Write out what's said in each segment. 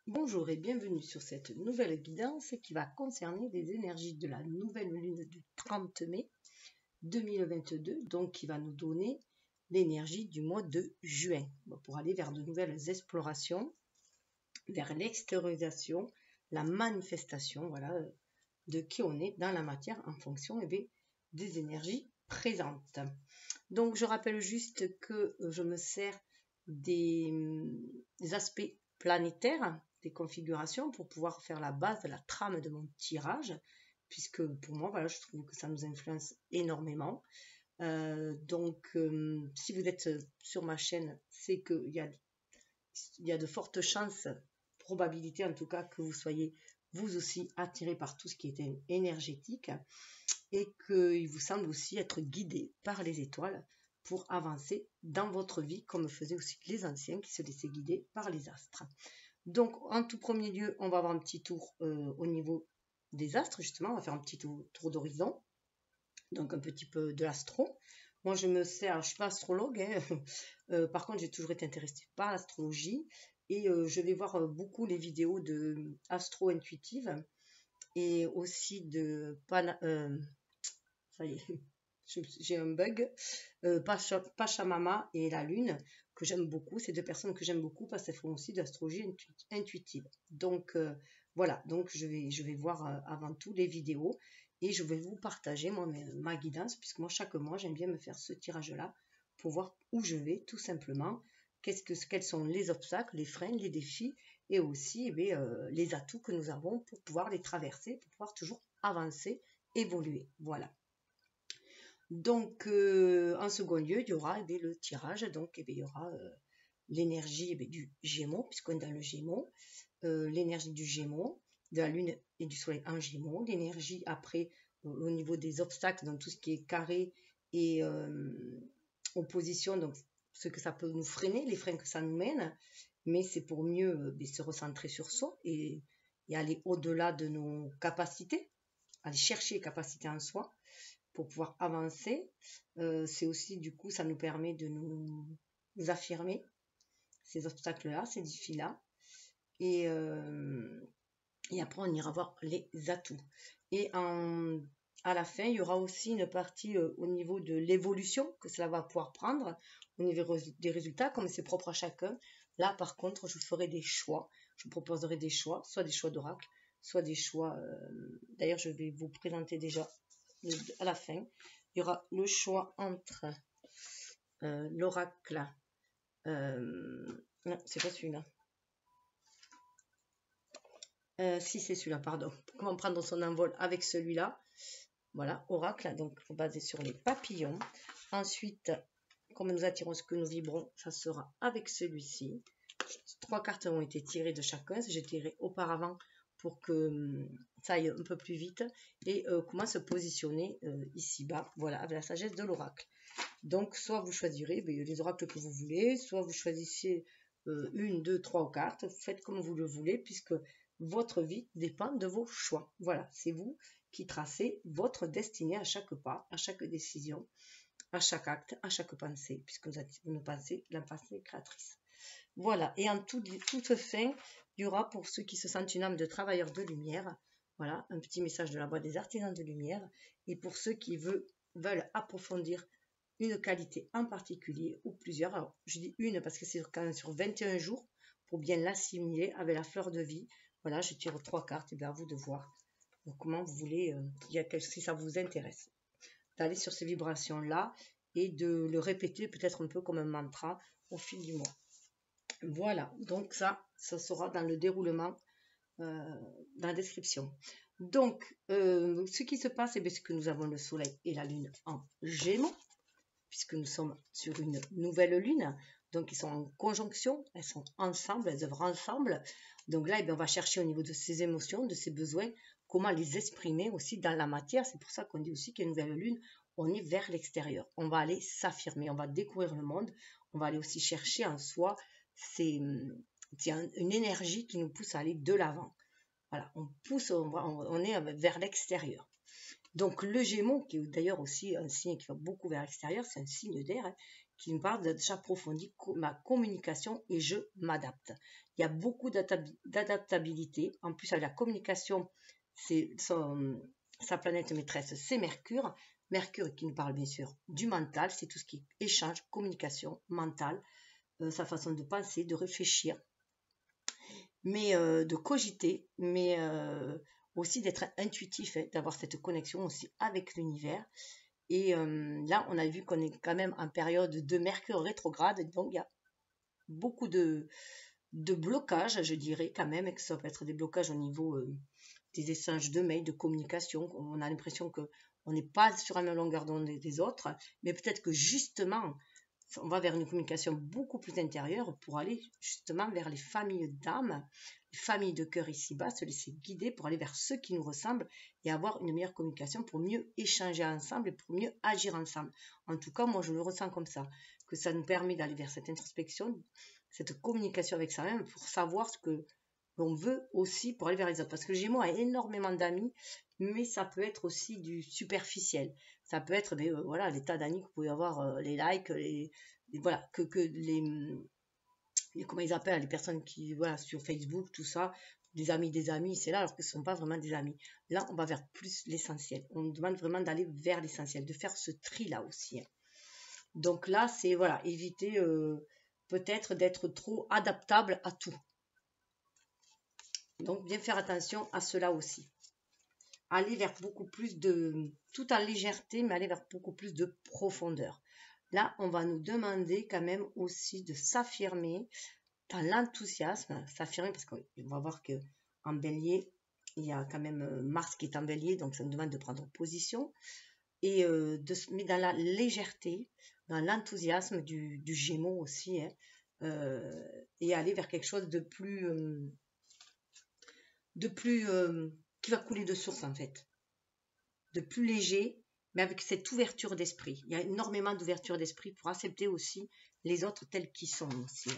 Bonjour et bienvenue sur cette nouvelle guidance qui va concerner les énergies de la nouvelle lune du 30 mai 2022, donc qui va nous donner l'énergie du mois de juin pour aller vers de nouvelles explorations, vers l'extériorisation, la manifestation, voilà, de qui on est dans la matière en fonction des énergies présentes. Donc je rappelle juste que je me sers des aspects planétaires, des configurations pour pouvoir faire la base de la trame de mon tirage, puisque pour moi, voilà, je trouve que ça nous influence énormément. Si vous êtes sur ma chaîne, c'est qu'il y a de fortes chances, probabilité en tout cas, que vous soyez vous aussi attiré par tout ce qui est énergétique et qu'il vous semble aussi être guidé par les étoiles pour avancer dans votre vie, comme faisaient aussi les anciens qui se laissaient guider par les astres. Donc, en tout premier lieu, on va avoir un petit tour au niveau des astres, justement. On va faire un petit tour d'horizon, donc un petit peu de l'astro. Moi, je me sers, je ne suis pas astrologue, hein, par contre, j'ai toujours été intéressée par l'astrologie et je vais voir beaucoup les vidéos de astro-intuitive et aussi de ça y est, j'ai un bug. Pachamama et la Lune, que j'aime beaucoup. Ces deux personnes que j'aime beaucoup parce qu'elles font aussi de l'astrologie intuitive. Donc, voilà. Donc, je vais voir avant tout les vidéos et je vais vous partager ma guidance, puisque moi, chaque mois, j'aime bien me faire ce tirage-là pour voir où je vais, tout simplement. Quels sont les obstacles, les freins, les défis et aussi les atouts que nous avons pour pouvoir les traverser, pour pouvoir toujours avancer, évoluer. Voilà. Donc, en second lieu, il y aura le tirage. Donc, il y aura l'énergie du Gémeaux, puisqu'on est dans le Gémeaux, l'énergie du Gémeaux, de la Lune et du Soleil en Gémeaux, l'énergie après au niveau des obstacles, donc tout ce qui est carré et opposition, donc ce que ça peut nous freiner, les freins que ça nous mène, mais c'est pour mieux se recentrer sur soi et aller au-delà de nos capacités, aller chercher les capacités en soi pour pouvoir avancer. C'est aussi, du coup, ça nous permet de nous affirmer ces obstacles-là, ces défis-là. Et après, on ira voir les atouts. Et à la fin, il y aura aussi une partie au niveau de l'évolution que cela va pouvoir prendre, au niveau des résultats, comme c'est propre à chacun. Là, par contre, je ferai des choix. Je vous proposerai des choix, soit des choix d'oracle, soit des choix... D'ailleurs, je vais vous présenter déjà à la fin. Il y aura le choix entre l'oracle. Non, c'est pas celui-là. Si, c'est celui-là, pardon. Comment prendre son envol avec celui-là. Voilà, oracle. Donc, il faut baser sur les papillons. Ensuite, comme nous attirons ce que nous vibrons, ça sera avec celui-ci. 3 cartes ont été tirées de chacun. J'ai tiré auparavant pour que ça aille un peu plus vite. Et comment se positionner ici-bas. Voilà, avec la sagesse de l'oracle. Donc, soit vous choisirez les oracles que vous voulez, soit vous choisissez 1, 2, 3 cartes. Faites comme vous le voulez, puisque votre vie dépend de vos choix. Voilà, c'est vous qui tracez votre destinée à chaque pas, à chaque décision, à chaque acte, à chaque pensée, puisque vous êtes une pensée, la pensée créatrice. Voilà, et en toute fin, il y aura pour ceux qui se sentent une âme de travailleur de lumière, voilà, un petit message de la boîte des artisans de lumière, et pour ceux qui veulent approfondir une qualité en particulier ou plusieurs. Alors, je dis une parce que c'est quand même sur 21 jours pour bien l'assimiler avec la fleur de vie. Voilà, je tire 3 cartes et bien à vous de voir comment vous voulez, si ça vous intéresse, d'aller sur ces vibrations-là et de le répéter peut-être un peu comme un mantra au fil du mois. Voilà, donc ça sera dans le déroulement, dans la description. Donc, ce qui se passe, c'est que nous avons le soleil et la lune en Gémeaux, puisque nous sommes sur une nouvelle lune, donc ils sont en conjonction, elles sont ensemble, elles œuvrent ensemble. Donc là, on va chercher au niveau de ses émotions, de ses besoins, comment les exprimer aussi dans la matière. C'est pour ça qu'on dit aussi qu'il y a une nouvelle lune, on est vers l'extérieur. On va aller s'affirmer, on va découvrir le monde, on va aller aussi chercher en soi, c'est une énergie qui nous pousse à aller de l'avant. Voilà, on est vers l'extérieur. Donc le Gémeaux, qui est d'ailleurs aussi un signe qui va beaucoup vers l'extérieur, c'est un signe d'air, hein, qui nous parle de j'approfondis ma communication et je m'adapte. Il y a beaucoup d'adaptabilité. En plus, avec la communication, sa planète maîtresse, c'est Mercure. Mercure qui nous parle bien sûr du mental, c'est tout ce qui est échange, communication, mental, sa façon de penser, de réfléchir, mais de cogiter, mais aussi d'être intuitif, hein, d'avoir cette connexion aussi avec l'univers. Et là, on a vu qu'on est quand même en période de Mercure rétrograde, donc il y a beaucoup de blocages, je dirais quand même, et que ça peut être des blocages au niveau des échanges de mails, de communication. On a l'impression qu'on n'est pas sur la même longueur d'onde des autres, mais peut-être que justement, on va vers une communication beaucoup plus intérieure pour aller justement vers les familles d'âme, les familles de cœur ici-bas, se laisser guider pour aller vers ceux qui nous ressemblent et avoir une meilleure communication pour mieux échanger ensemble et pour mieux agir ensemble. En tout cas, moi, je le ressens comme ça, que ça nous permet d'aller vers cette introspection, cette communication avec soi-même pour savoir ce que l'on veut aussi pour aller vers les autres. Parce que le Gémeaux a énormément d'amis, mais ça peut être aussi du superficiel. Ça peut être voilà, les tas d'amis que vous pouvez avoir, les likes, voilà, que les comment ils appellent, les personnes qui, voilà, sur Facebook, tout ça, des amis, c'est là, alors que ce ne sont pas vraiment des amis. Là, on va vers plus l'essentiel. On demande vraiment d'aller vers l'essentiel, de faire ce tri-là aussi. Hein. Donc là, c'est, voilà, éviter peut-être d'être trop adaptable à tout. Donc, bien faire attention à cela aussi. Aller vers beaucoup plus de, tout en légèreté, mais aller vers beaucoup plus de profondeur. Là, on va nous demander quand même aussi de s'affirmer dans l'enthousiasme, s'affirmer parce qu'on va voir que en Bélier, il y a quand même Mars qui est en Bélier, donc ça nous demande de prendre position et mais dans la légèreté, dans l'enthousiasme du Gémeaux aussi, hein, et aller vers quelque chose de plus qui va couler de source en fait, de plus léger, mais avec cette ouverture d'esprit. Il y a énormément d'ouverture d'esprit pour accepter aussi les autres tels qu'ils sont aussi.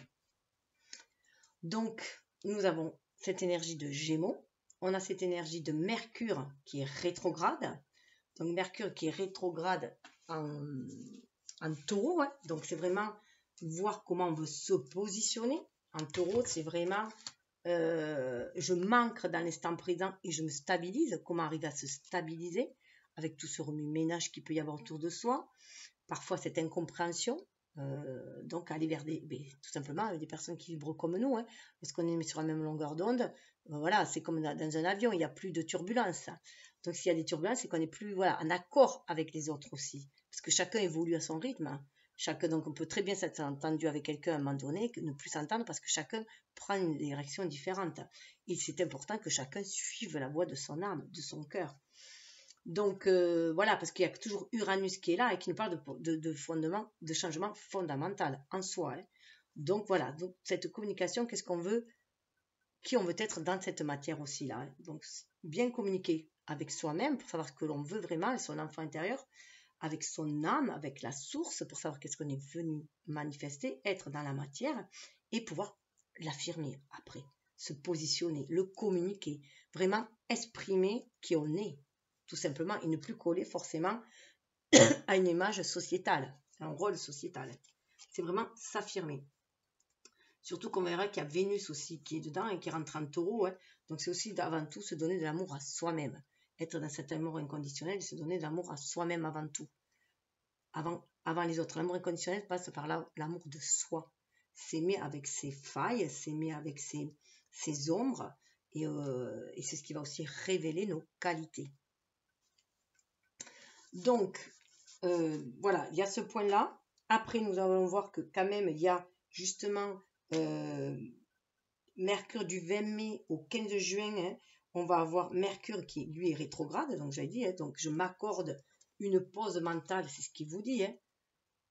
Donc, nous avons cette énergie de Gémeaux, on a cette énergie de Mercure qui est rétrograde. Donc, Mercure qui est rétrograde en Taureau, hein. Donc c'est vraiment voir comment on veut se positionner. En Taureau, c'est vraiment je m'ancre dans l'instant présent et je me stabilise. Comment arriver à se stabiliser avec tout ce remue-ménage qu'il peut y avoir autour de soi. Parfois cette incompréhension. Donc aller vers tout simplement avec des personnes qui vibrent comme nous, hein, parce qu'on est sur la même longueur d'onde. Voilà, c'est comme dans un avion, il n'y a plus de turbulence. Donc s'il y a des turbulences, c'est qu'on n'est plus voilà, en accord avec les autres aussi, parce que chacun évolue à son rythme. Hein. Donc on peut très bien s'être entendu avec quelqu'un à un moment donné, que ne plus s'entendre parce que chacun prend une direction différente. Et c'est important que chacun suive la voie de son âme, de son cœur. Donc voilà, parce qu'il y a toujours Uranus qui est là et qui nous parle de fondement, de changement fondamental en soi. Hein. Donc voilà, donc cette communication, qu'est-ce qu'on veut, qui on veut être dans cette matière aussi là. Hein. Donc bien communiquer avec soi-même pour savoir ce que l'on veut vraiment, et son enfant intérieur, avec son âme, avec la source, pour savoir qu'est-ce qu'on est venu manifester, être dans la matière, et pouvoir l'affirmer après, se positionner, le communiquer, vraiment exprimer qui on est, tout simplement, et ne plus coller forcément à une image sociétale, un rôle sociétal. C'est vraiment s'affirmer. Surtout qu'on verra qu'il y a Vénus aussi qui est dedans et qui rentre en Taureau. Hein. Donc c'est aussi avant tout se donner de l'amour à soi-même. Être dans cet amour inconditionnel et se donner de l'amour à soi-même avant tout. Avant les autres. L'amour inconditionnel passe par l'amour de soi. S'aimer avec ses failles, s'aimer avec ses ombres. Et c'est ce qui va aussi révéler nos qualités. Donc, voilà, il y a ce point-là. Après, nous allons voir que quand même, il y a justement Mercure du 20 mai au 15 juin. Hein, on va avoir Mercure qui, lui, est rétrograde. Donc, j'avais dit, hein, donc je m'accorde une pause mentale, c'est ce qu'il vous dit. Hein,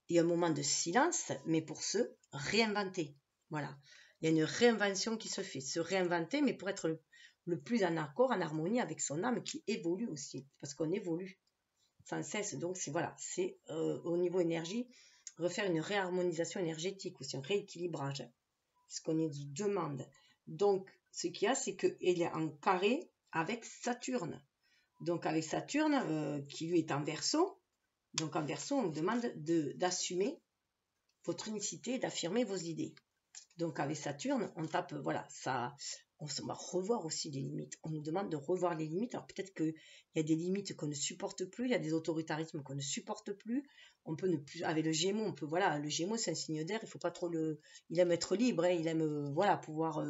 et un moment de silence, mais pour se réinventer. Voilà. Il y a une réinvention qui se fait. Se réinventer, mais pour être le plus en accord, en harmonie avec son âme qui évolue aussi. Parce qu'on évolue sans cesse. Donc, c'est voilà, c'est au niveau énergie, refaire une réharmonisation énergétique aussi, un rééquilibrage. Ce qu'on nous demande. Donc, ce qu'il y a, c'est qu'il est en carré avec Saturne. Donc, avec Saturne, qui lui est en Verseau. Donc, en Verseau, on nous demande d'assumer votre unicité, d'affirmer vos idées. Donc avec Saturne, on tape, voilà, ça, on va revoir aussi les limites. On nous demande de revoir les limites. Alors peut-être qu'il y a des limites qu'on ne supporte plus, il y a des autoritarismes qu'on ne supporte plus. On peut ne plus, avec le Gémeaux, on peut, voilà, le Gémeaux c'est un signe d'air, il faut pas trop le, il aime être libre, hein, il aime, voilà, pouvoir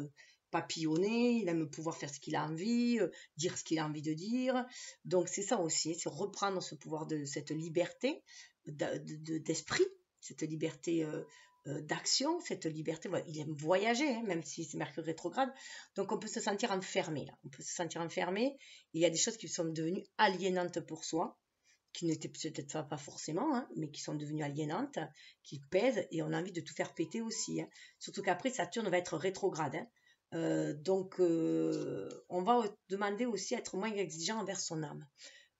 papillonner, il aime pouvoir faire ce qu'il a envie, dire ce qu'il a envie de dire. Donc c'est ça aussi, c'est reprendre ce pouvoir de cette liberté d'esprit, cette liberté d'action, cette liberté. Voilà, il aime voyager, hein, même si c'est Mercure rétrograde. Donc on peut se sentir enfermé là. On peut se sentir enfermé. Et il y a des choses qui sont devenues aliénantes pour soi, qui n'étaient peut-être pas forcément, hein, mais qui sont devenues aliénantes, qui pèsent, et on a envie de tout faire péter aussi. Hein. Surtout qu'après, Saturne va être rétrograde. Hein. Donc on va demander aussi à être moins exigeant envers son âme,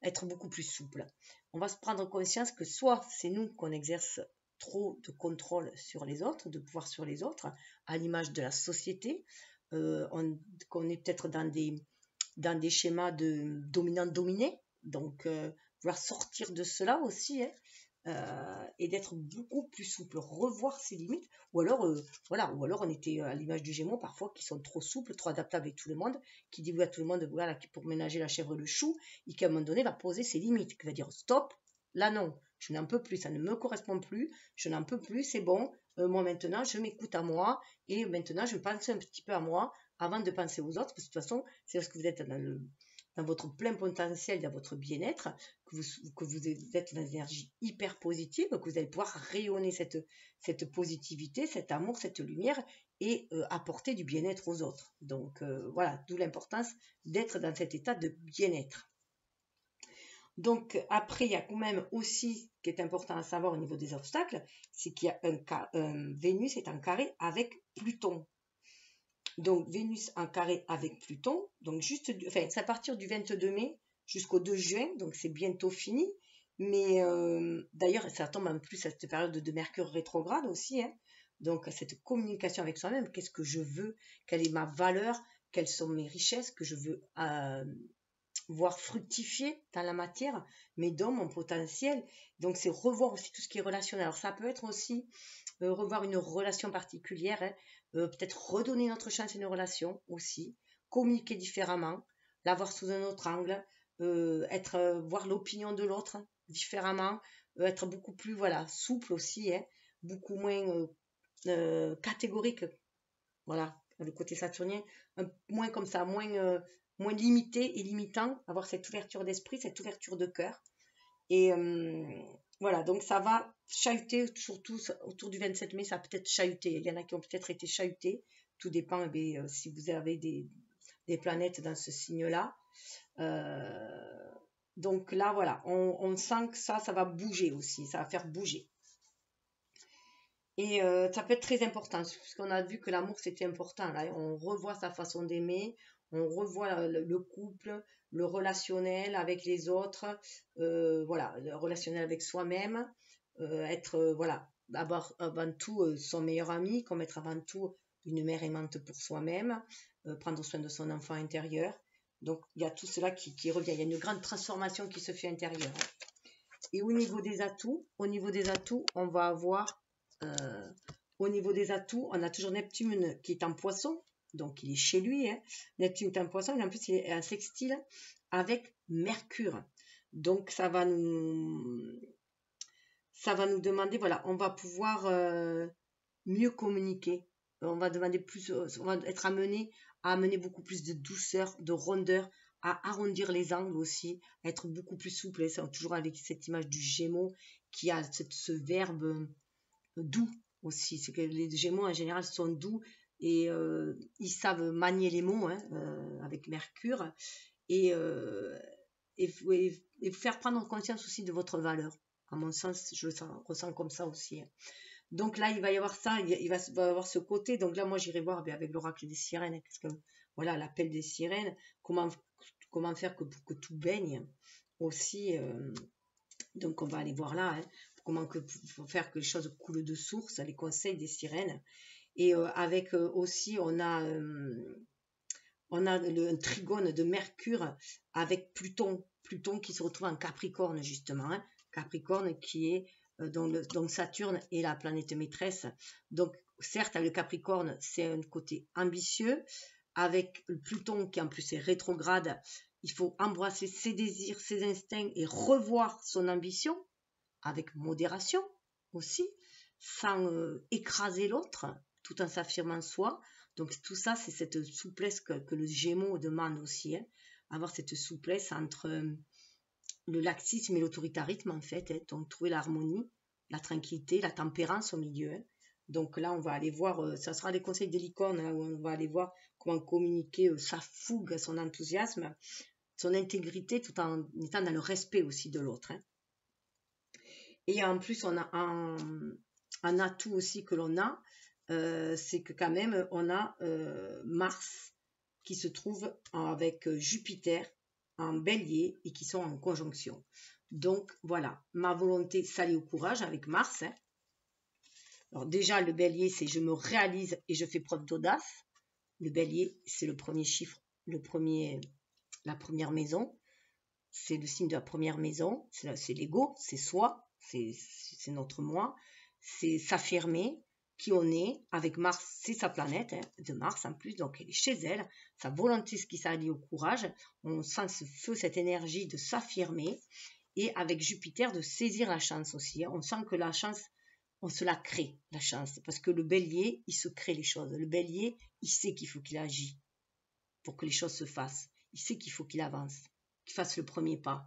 être beaucoup plus souple. On va se prendre conscience que soit c'est nous qu'on exerce trop de contrôle sur les autres, de pouvoir sur les autres, à l'image de la société, qu'on est peut-être dans des schémas de dominant-dominé, donc vouloir sortir de cela aussi, hein, et d'être beaucoup plus souple, revoir ses limites, ou alors, voilà, ou alors on était à l'image du Gémeaux parfois qui sont trop souples, trop adaptables avec tout le monde, qui dit oui à tout le monde, voilà, qui pour ménager la chèvre et le chou, et qui à un moment donné va poser ses limites, qui va dire stop, là non, je n'en peux plus, ça ne me correspond plus, je n'en peux plus, c'est bon, moi maintenant je m'écoute à moi, et maintenant je pense un petit peu à moi avant de penser aux autres, parce que de toute façon, c'est parce que vous êtes dans votre plein potentiel, dans votre bien-être, que vous êtes dans une énergie hyper positive, que vous allez pouvoir rayonner cette positivité, cet amour, cette lumière, et apporter du bien-être aux autres. Donc voilà, d'où l'importance d'être dans cet état de bien-être. Donc après, il y a quand même aussi, ce qui est important à savoir au niveau des obstacles, c'est qu'il y a Vénus est en carré avec Pluton. Donc Vénus en carré avec Pluton, donc juste, enfin c'est à partir du 22 mai jusqu'au 2 juin, donc c'est bientôt fini. Mais d'ailleurs, ça tombe en plus à cette période de Mercure rétrograde aussi, hein. Donc cette communication avec soi-même, qu'est-ce que je veux, quelle est ma valeur, quelles sont mes richesses que je veux voir fructifier dans la matière, mes dons, mon potentiel. Donc c'est revoir aussi tout ce qui est relationnel. Alors ça peut être aussi revoir une relation particulière, hein, peut-être redonner notre chance à une relation aussi, communiquer différemment, la voir sous un autre angle, voir l'opinion de l'autre différemment, être beaucoup plus voilà, souple aussi, hein, beaucoup moins catégorique, voilà, le côté saturnien, moins comme ça, moins limité et limitant, avoir cette ouverture d'esprit, cette ouverture de cœur. Et voilà, donc ça va chahuter, surtout autour du 27 mai, ça a peut-être chahuté. Il y en a qui ont peut-être été chahutés. Tout dépend si vous avez des planètes dans ce signe-là. Donc là, voilà, on sent que ça va bouger aussi, ça va faire bouger. Et ça peut être très important, parce qu'on a vu que l'amour, c'était important. Là, on revoit sa façon d'aimer, on revoit le couple, le relationnel avec les autres, voilà, le relationnel avec soi-même, être, voilà, d'abord avant tout son meilleur ami, comme être avant tout une mère aimante pour soi-même, prendre soin de son enfant intérieur. Donc, il y a tout cela qui revient. Il y a une grande transformation qui se fait intérieure. Et au niveau des atouts, on va avoir au niveau des atouts, on a toujours Neptune qui est en poisson, donc il est chez lui, hein. Neptune est en poisson, et en plus il est en sextile avec Mercure. Donc ça va nous demander, voilà, on va pouvoir mieux communiquer. On va demander plus, on va être amené à amener beaucoup plus de douceur, de rondeur, à arrondir les angles aussi, à être beaucoup plus souple. C'est toujours avec cette image du Gémeaux qui a ce verbe doux aussi. C'est que les Gémeaux en général sont doux et ils savent manier les mots, hein, avec Mercure, et vous faire prendre conscience aussi de votre valeur. À mon sens, je le ressens comme ça aussi, hein. Donc là, il va y avoir ça, il va y avoir ce côté. Donc là, moi, j'irai voir avec l'oracle des sirènes, hein, parce que voilà, l'appel des sirènes, comment faire pour que tout baigne aussi. Donc on va aller voir là, hein, comment faire que les choses coulent de source, les conseils des sirènes. Et avec aussi, on a un trigone de Mercure avec Pluton qui se retrouve en Capricorne justement, hein. Capricorne qui est donc Saturne est la planète maîtresse. Donc certes, avec le Capricorne, c'est un côté ambitieux. Avec le Pluton qui en plus est rétrograde, il faut embrasser ses désirs, ses instincts et revoir son ambition avec modération aussi, sans écraser l'autre, tout en s'affirmant soi. Donc tout ça, c'est cette souplesse que le Gémeaux demande aussi, hein. Avoir cette souplesse entre le laxisme et l'autoritarisme en fait, hein. Donc trouver l'harmonie, la tranquillité, la tempérance au milieu, hein. Donc là, on va aller voir, ça sera les conseils des licornes, là où on va aller voir comment communiquer sa fougue, son enthousiasme, son intégrité, tout en étant dans le respect aussi de l'autre, hein. Et en plus, on a un atout aussi que l'on a, c'est que quand même, on a Mars qui se trouve avec Jupiter en bélier et qui sont en conjonction. Donc voilà, ma volonté s'allie au courage avec Mars, hein. Alors déjà, le bélier, c'est je me réalise et je fais preuve d'audace. Le bélier, c'est le premier chiffre, la première maison. C'est le signe de la première maison, c'est l'ego, c'est soi, c'est notre moi, c'est s'affirmer qui on est. Avec Mars, c'est sa planète, hein, de Mars en plus, donc elle est chez elle, sa volonté qui s'allie au courage, on sent ce feu, cette énergie de s'affirmer, et avec Jupiter de saisir la chance aussi, hein. On sent que la chance, on se la crée, la chance, parce que le bélier, il se crée les choses. Le bélier, il sait qu'il faut qu'il agisse pour que les choses se fassent, il sait qu'il faut qu'il avance, qu'il fasse le premier pas,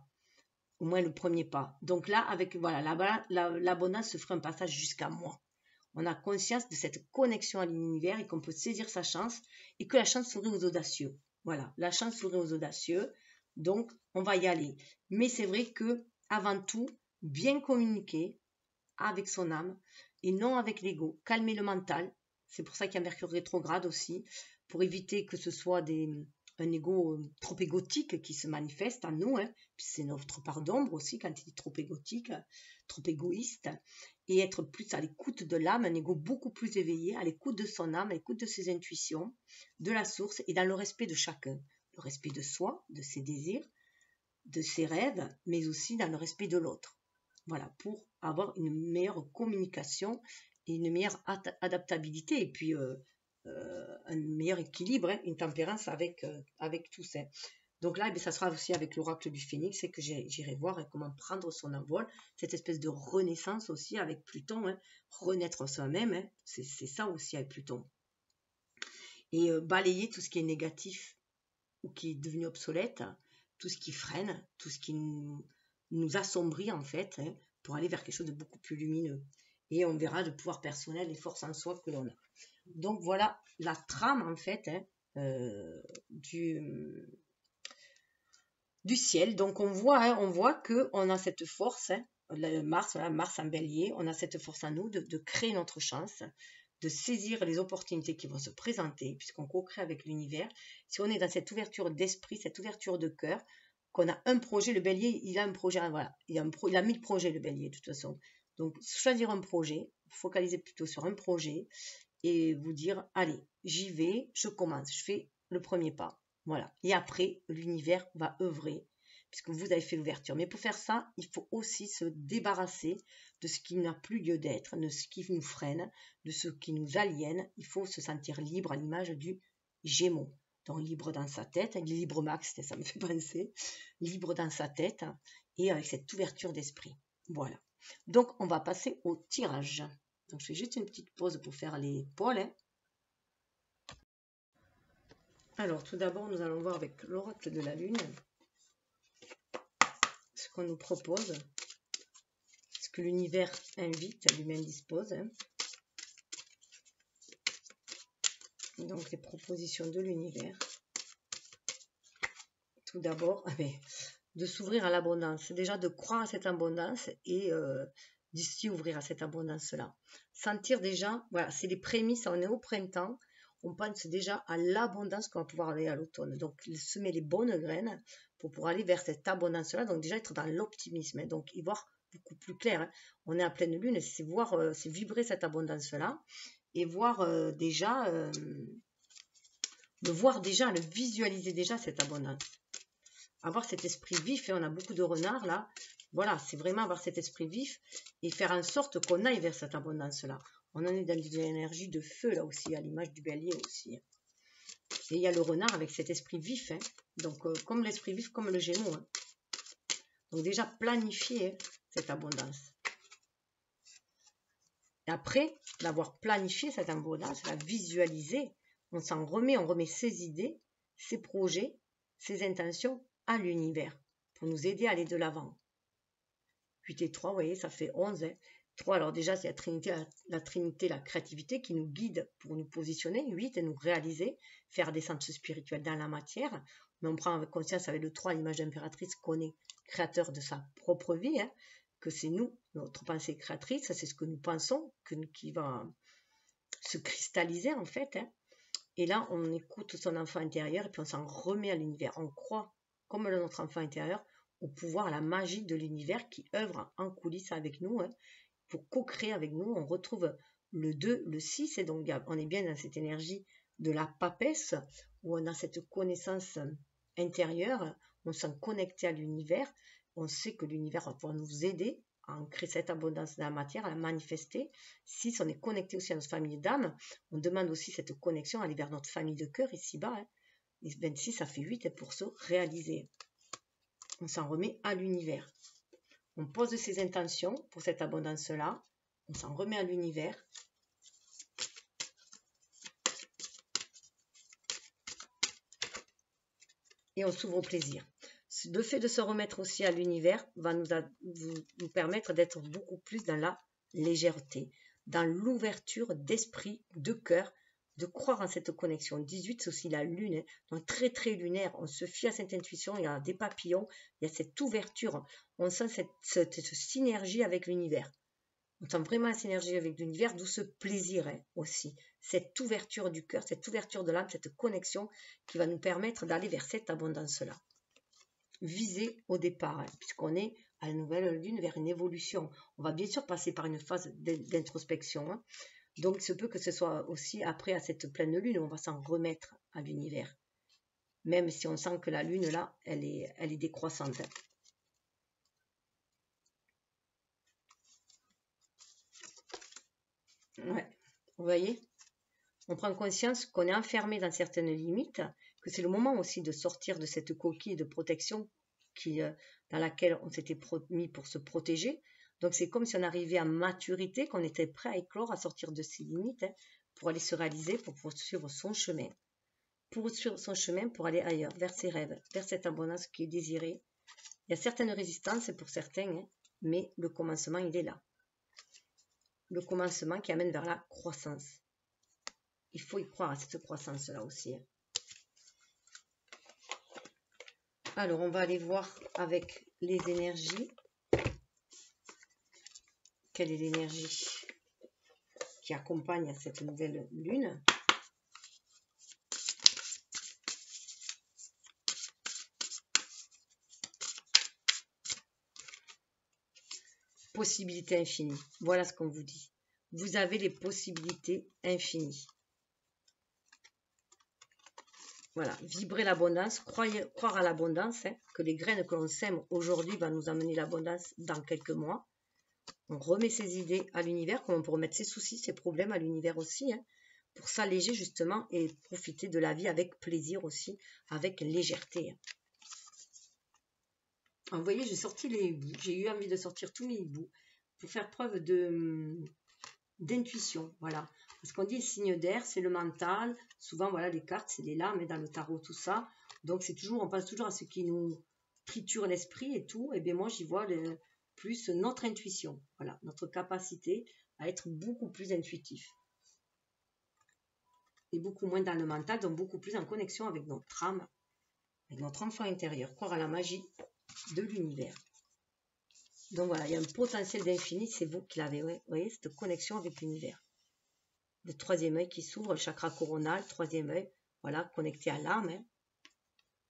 au moins le premier pas. Donc là, avec voilà, l'abondance se ferait un passage jusqu'à moi. On a conscience de cette connexion à l'univers et qu'on peut saisir sa chance et que la chance sourit aux audacieux. Voilà, la chance sourit aux audacieux. Donc, on va y aller. Mais c'est vrai que, avant tout, bien communiquer avec son âme et non avec l'ego. Calmer le mental. C'est pour ça qu'il y a Mercure rétrograde aussi, pour éviter que ce soit un ego trop égotique qui se manifeste en nous, hein. C'est notre part d'ombre aussi quand il est trop égotique, trop égoïste, et être plus à l'écoute de l'âme, un ego beaucoup plus éveillé, à l'écoute de son âme, à l'écoute de ses intuitions, de la source, et dans le respect de chacun, le respect de soi, de ses désirs, de ses rêves, mais aussi dans le respect de l'autre. Voilà, pour avoir une meilleure communication et une meilleure adaptabilité, et puis un meilleur équilibre, hein, une tempérance avec tout ça. Donc là, ça sera aussi avec l'oracle du phénix, et que j'irai voir comment prendre son envol, cette espèce de renaissance aussi avec Pluton, hein, renaître soi-même, hein, c'est ça aussi avec Pluton. Et balayer tout ce qui est négatif ou qui est devenu obsolète, tout ce qui freine, tout ce qui nous assombrit en fait, hein, pour aller vers quelque chose de beaucoup plus lumineux. Et on verra le pouvoir personnel et force en soi que l'on a. Donc voilà la trame en fait, hein, du ciel. Donc on voit que on a cette force, hein, Mars en bélier, on a cette force en nous de créer notre chance, de saisir les opportunités qui vont se présenter, puisqu'on co-crée avec l'univers. Si on est dans cette ouverture d'esprit, cette ouverture de cœur, qu'on a un projet, le bélier, il a un projet, voilà, il a 1000 projets, le bélier, de toute façon. Donc, choisir un projet, focaliser plutôt sur un projet, et vous dire, allez, j'y vais, je commence, je fais le premier pas. Voilà. Et après, l'univers va œuvrer, puisque vous avez fait l'ouverture. Mais pour faire ça, il faut aussi se débarrasser de ce qui n'a plus lieu d'être, de ce qui nous freine, de ce qui nous aliène. Il faut se sentir libre à l'image du Gémeaux. Donc libre dans sa tête, libre max, ça me fait penser, libre dans sa tête et avec cette ouverture d'esprit. Voilà. Donc on va passer au tirage. Donc je fais juste une petite pause pour faire les pôles, hein. Alors tout d'abord, nous allons voir avec l'oracle de la Lune ce qu'on nous propose, ce que l'univers invite, lui-même dispose, hein. Donc les propositions de l'univers. Tout d'abord, de s'ouvrir à l'abondance, déjà de croire à cette abondance et d'ici ouvrir à cette abondance-là. Sentir déjà, voilà, c'est les prémices, on est au printemps, on pense déjà à l'abondance qu'on va pouvoir aller à l'automne. Donc semer les bonnes graines pour pouvoir aller vers cette abondance-là, donc déjà être dans l'optimisme, hein, donc y voir beaucoup plus clair, hein. On est à pleine lune, c'est voir, c'est vibrer cette abondance-là et voir déjà, le voir déjà, le visualiser déjà cette abondance. Avoir cet esprit vif, et on a beaucoup de renards là, Voilà, c'est vraiment avoir cet esprit vif et faire en sorte qu'on aille vers cette abondance-là. On en est dans l'énergie de feu, là aussi, à l'image du bélier aussi. Et il y a le renard avec cet esprit vif. Hein. Donc, comme l'esprit vif, comme le gémeau. Hein. Donc, déjà, planifier cette abondance. Et après d'avoir planifié cette abondance, la visualiser, on s'en remet, on remet ses idées, ses projets, ses intentions à l'univers pour nous aider à aller de l'avant. 8 et 3, vous voyez, ça fait 11. Hein. 3, alors déjà, c'est la Trinité, la créativité qui nous guide pour nous positionner. 8, et nous réaliser, faire des centres spirituels dans la matière. Mais on prend avec conscience avec le 3, l'image d'impératrice, qu'on est créateur de sa propre vie, hein, que c'est nous, notre pensée créatrice, c'est ce que nous pensons, qui va se cristalliser en fait. Hein. Et là, on écoute son enfant intérieur et puis on s'en remet à l'univers. On croit, comme notre enfant intérieur, au pouvoir, à la magie de l'univers qui œuvre en coulisses avec nous, hein, pour co-créer avec nous. On retrouve le 2, le 6, et donc on est bien dans cette énergie de la papesse, où on a cette connaissance intérieure, on s'en connecté à l'univers, on sait que l'univers va pouvoir nous aider à créer cette abondance dans la matière, à la manifester. 6, on est connecté aussi à notre famille d'âme, on demande aussi cette connexion, à aller vers notre famille de cœur ici-bas. Hein. Et 26, ça fait 8 pour se réaliser. On s'en remet à l'univers. On pose ses intentions pour cette abondance-là. On s'en remet à l'univers. Et on s'ouvre au plaisir. Le fait de se remettre aussi à l'univers va nous permettre d'être beaucoup plus dans la légèreté, dans l'ouverture d'esprit, de cœur, de croire en cette connexion. 18, c'est aussi la lune, hein, donc très très lunaire. On se fie à cette intuition, il y a des papillons, il y a cette ouverture. On sent cette synergie avec l'univers. On sent vraiment la synergie avec l'univers, d'où ce plaisir hein, aussi. Cette ouverture du cœur, cette ouverture de l'âme, cette connexion qui va nous permettre d'aller vers cette abondance-là. Viser au départ, hein, puisqu'on est à la nouvelle lune vers une évolution. On va bien sûr passer par une phase d'introspection. Hein. Donc, il se peut que ce soit aussi après à cette pleine lune où on va s'en remettre à l'univers. Même si on sent que la lune, là, elle est décroissante. Hein. Ouais, vous voyez, on prend conscience qu'on est enfermé dans certaines limites, que c'est le moment aussi de sortir de cette coquille de protection dans laquelle on s'était mis pour se protéger. Donc c'est comme si on arrivait à maturité, qu'on était prêt à éclore, à sortir de ces limites, hein, pour aller se réaliser, pour poursuivre son chemin. Pour poursuivre son chemin, pour aller ailleurs, vers ses rêves, vers cette abondance qui est désirée. Il y a certaines résistances pour certains, hein, mais le commencement, il est là. Le commencement qui amène vers la croissance. Il faut y croire à cette croissance-là aussi. Hein. Alors, on va aller voir avec les énergies. Quelle est l'énergie qui accompagne cette nouvelle lune? Possibilités infinies. Voilà ce qu'on vous dit. Vous avez les possibilités infinies. Voilà, vibrer l'abondance, croire à l'abondance, hein, que les graines que l'on sème aujourd'hui vont nous amener l'abondance dans quelques mois. On remet ses idées à l'univers, comme on peut remettre ses soucis, ses problèmes à l'univers aussi, hein, pour s'alléger justement et profiter de la vie avec plaisir aussi, avec légèreté. Alors, vous voyez, j'ai sorti les hiboux, j'ai eu envie de sortir tous mes hiboux pour faire preuve d'intuition, voilà. Parce qu'on dit signe d'air, c'est le mental. Souvent, voilà, les cartes, c'est les lames, et dans le tarot, tout ça. Donc, c'est toujours, on pense toujours à ce qui nous triture l'esprit et tout. Et bien, moi, j'y vois plus notre intuition. Voilà, notre capacité à être beaucoup plus intuitif. Et beaucoup moins dans le mental, donc beaucoup plus en connexion avec notre âme, avec notre enfant intérieur. Croire à la magie de l'univers. Donc, voilà, il y a un potentiel d'infini, c'est vous qui l'avez, vous voyez, cette connexion avec l'univers. Le troisième œil qui s'ouvre, le chakra coronal, troisième œil, voilà, connecté à l'âme. Hein.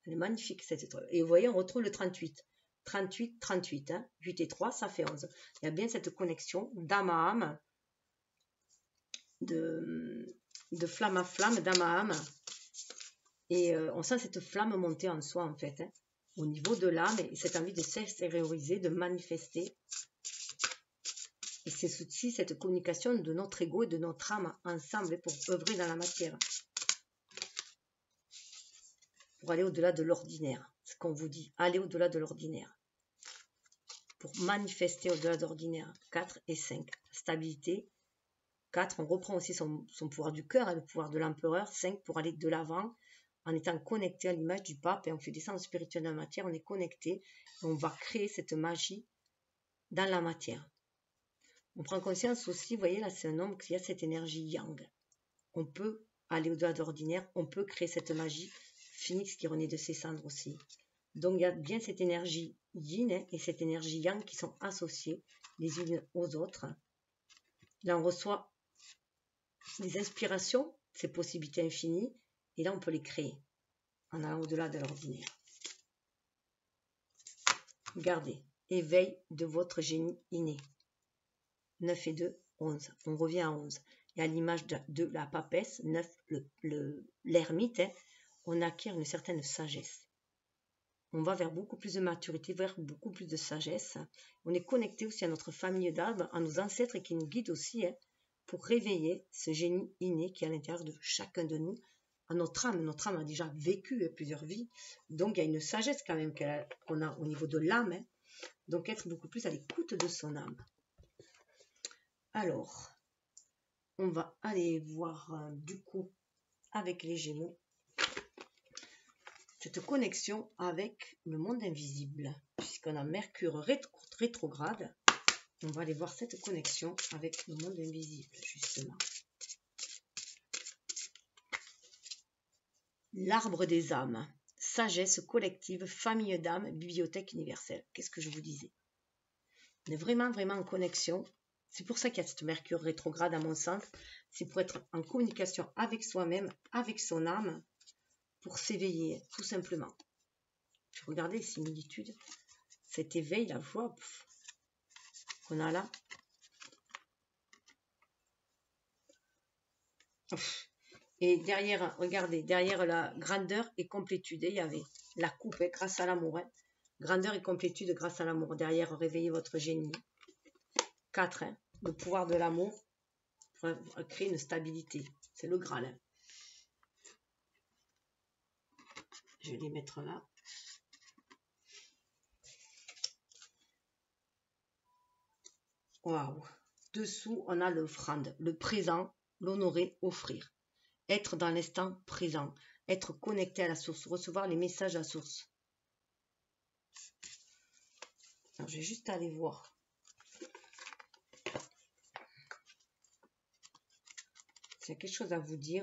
Elle est magnifique cette étoile. Et vous voyez, on retrouve le 38. 38, 38. Hein. 8 et 3, ça fait 11. Il y a bien cette connexion d'âme à âme, de flamme à flamme, d'âme à âme. Et on sent cette flamme monter en soi, en fait. Hein. au niveau de l'âme et cette envie de s'extérioriser, de manifester. Et c'est aussi cette communication de notre ego et de notre âme ensemble pour œuvrer dans la matière. Pour aller au-delà de l'ordinaire. Ce qu'on vous dit, aller au-delà de l'ordinaire. Pour manifester au-delà de l'ordinaire. 4 et 5. Stabilité. 4, on reprend aussi son pouvoir du cœur, le pouvoir de l'empereur. 5, pour aller de l'avant, en étant connecté à l'image du pape. Et on fait descendre le spirituel dans la matière, on est connecté. Et on va créer cette magie dans la matière. On prend conscience aussi, vous voyez là, c'est un homme qui a cette énergie yang. On peut aller au-delà de l'ordinaire, on peut créer cette magie. Phénix qui renaît de ses cendres aussi. Donc il y a bien cette énergie yin et cette énergie yang qui sont associées les unes aux autres. Là on reçoit des inspirations, ces possibilités infinies, et là on peut les créer en allant au-delà de l'ordinaire. Regardez, éveil de votre génie inné. 9 et 2, 11. On revient à 11. Et à l'image de la papesse, 9, l'ermite, on acquiert une certaine sagesse. On va vers beaucoup plus de maturité, vers beaucoup plus de sagesse. On est connecté aussi à notre famille d'âme, à nos ancêtres et qui nous guident aussi pour réveiller ce génie inné qui est à l'intérieur de chacun de nous, à notre âme. Notre âme a déjà vécu plusieurs vies, donc il y a une sagesse quand même qu'on a au niveau de l'âme. Donc être beaucoup plus à l'écoute de son âme. Alors, on va aller voir du coup avec les Gémeaux cette connexion avec le monde invisible, puisqu'on a Mercure rétrograde. On va aller voir cette connexion avec le monde invisible, justement. L'arbre des âmes, sagesse collective, famille d'âmes, bibliothèque universelle. Qu'est-ce que je vous disais? On est vraiment, vraiment en connexion. C'est pour ça qu'il y a cette Mercure rétrograde, à mon sens. C'est pour être en communication avec soi-même, avec son âme, pour s'éveiller, tout simplement. Regardez les similitudes. Cet éveil, la voix qu'on a là. Et derrière, regardez, derrière la grandeur et complétude, il y avait la coupe grâce à l'amour. Grandeur et complétude grâce à l'amour. Derrière, réveillez votre génie. 4, le pouvoir de l'amour pour créer une stabilité. C'est le Graal. Je vais les mettre là. Waouh. Dessous, on a l'offrande, le présent, l'honorer, offrir. Être dans l'instant présent. Être connecté à la source. Recevoir les messages à la source. Alors, je vais juste aller voir. S'il y a quelque chose à vous dire.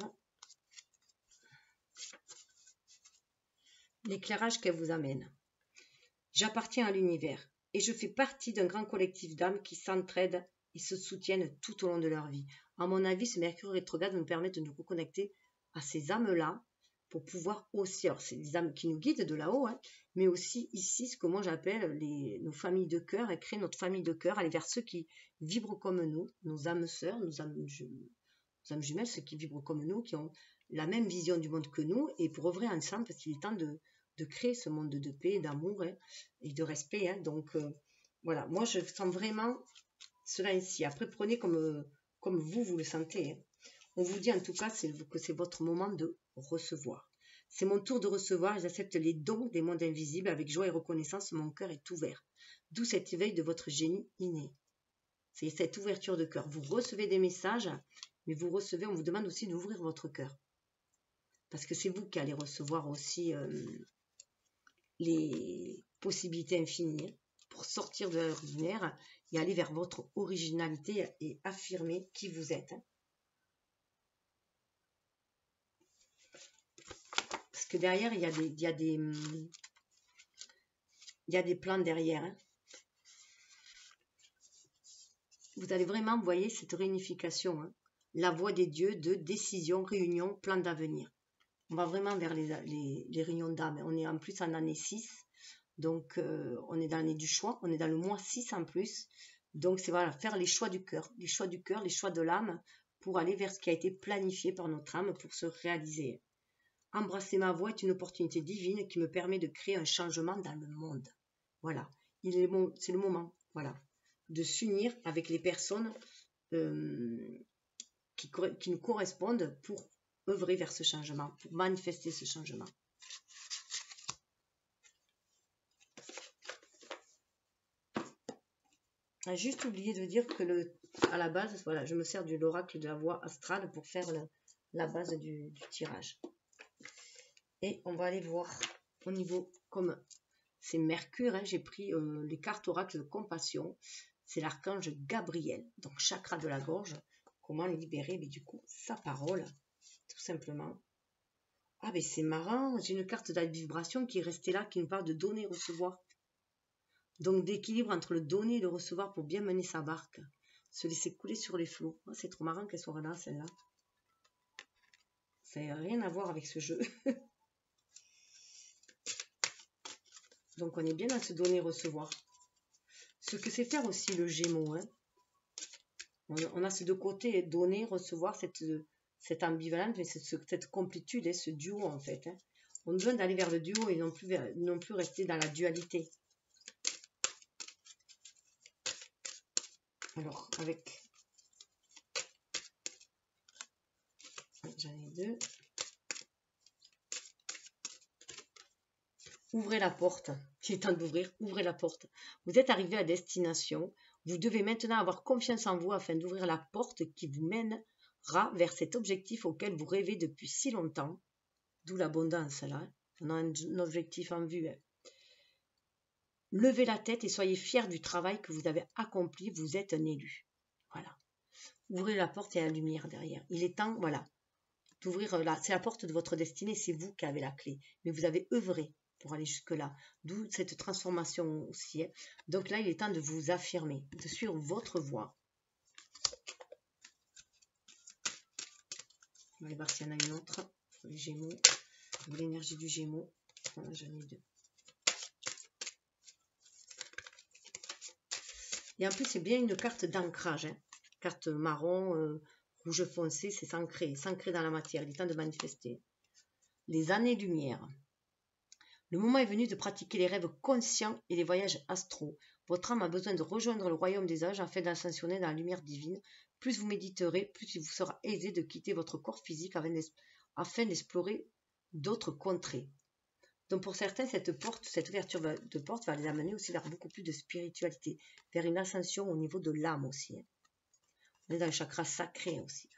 L'éclairage qu'elle vous amène. J'appartiens à l'univers et je fais partie d'un grand collectif d'âmes qui s'entraident et se soutiennent tout au long de leur vie. À mon avis, ce Mercure rétrograde nous permet de nous reconnecter à ces âmes-là pour pouvoir aussi, alors c'est des âmes qui nous guident de là-haut, mais aussi ici, ce que moi j'appelle nos familles de cœur, et créer notre famille de cœur, aller vers ceux qui vibrent comme nous, nos âmes sœurs, nos âmes jumelles, ceux qui vibrent comme nous, qui ont la même vision du monde que nous, et pour œuvrer ensemble, parce qu'il est temps de créer ce monde de paix, d'amour et de respect. Donc voilà, moi je sens vraiment cela ici. Après, prenez comme vous le sentez. On vous dit en tout cas que c'est votre moment de recevoir. C'est mon tour de recevoir. J'accepte les dons des mondes invisibles avec joie et reconnaissance. Mon cœur est ouvert. D'où cet éveil de votre génie inné. C'est cette ouverture de cœur. Vous recevez des messages, mais vous recevez, on vous demande aussi d'ouvrir votre cœur. Parce que c'est vous qui allez recevoir aussi les possibilités infinies pour sortir de l'ordinaire et aller vers votre originalité et affirmer qui vous êtes. Parce que derrière, il y a des plans derrière. Vous allez vraiment, vous voyez, cette réunification. La voie des dieux de décision, réunion, plan d'avenir. On va vraiment vers les réunions d'âme. On est en plus en année 6. Donc, on est dans l'année du choix. On est dans le mois 6 en plus. Donc, c'est voilà, faire les choix du cœur. Les choix du cœur, les choix de l'âme pour aller vers ce qui a été planifié par notre âme pour se réaliser. Embrasser ma voix est une opportunité divine qui me permet de créer un changement dans le monde. Voilà, c'est le moment, voilà, de s'unir avec les personnes qui nous correspondent pour œuvrer vers ce changement, pour manifester ce changement. J'ai juste oublié de dire que à la base, voilà, je me sers de l'oracle de la voix astrale pour faire la base du tirage. Et on va aller voir au niveau, comme c'est Mercure, hein, j'ai pris les cartes oracles de compassion. C'est l'archange Gabriel, donc chakra de la gorge. Comment libérer du coup sa parole, tout simplement. Ah mais c'est marrant, j'ai une carte de la vibration qui est restée là, qui nous parle de donner et recevoir. Donc d'équilibre entre le donner et le recevoir pour bien mener sa barque. Se laisser couler sur les flots. Oh, c'est trop marrant qu'elle soit là, celle-là. Ça n'a rien à voir avec ce jeu. Donc on est bien à se donner et recevoir. Ce que c'est faire aussi le Gémeaux. Hein. On a ces deux côtés, donner, recevoir, cette ambivalence, cette complétude, et ce duo en fait. Hein. On a besoin d'aller vers le duo et non plus rester dans la dualité. Alors, avec... J'en ai deux. Ouvrez la porte. Il est temps d'ouvrir. Ouvrez la porte. Vous êtes arrivé à destination. Vous devez maintenant avoir confiance en vous afin d'ouvrir la porte qui vous mènera vers cet objectif auquel vous rêvez depuis si longtemps. D'où l'abondance là. On a un objectif en vue. Hein. Levez la tête et soyez fiers du travail que vous avez accompli. Vous êtes un élu. Voilà. Ouvrez la porte et la lumière derrière. Il est temps, voilà, d'ouvrir c'est la porte de votre destinée. C'est vous qui avez la clé. Mais vous avez œuvré pour aller jusque-là. D'où cette transformation aussi. Hein. Donc là, il est temps de vous affirmer, de suivre votre voie. On va aller voir s'il y en a une autre. Les Gémeaux. L'énergie du Gémeaux. Voilà, j'en ai deux. Et en plus, c'est bien une carte d'ancrage. Hein. Carte marron, rouge foncé, c'est s'ancrer dans la matière. Il est temps de manifester. Les années-lumière. Le moment est venu de pratiquer les rêves conscients et les voyages astraux. Votre âme a besoin de rejoindre le royaume des âges afin d'ascensionner dans la lumière divine. Plus vous méditerez, plus il vous sera aisé de quitter votre corps physique afin d'explorer d'autres contrées. Donc pour certains, cette ouverture de porte va les amener aussi vers beaucoup plus de spiritualité, vers une ascension au niveau de l'âme aussi. Hein. On est dans le chakra sacré aussi.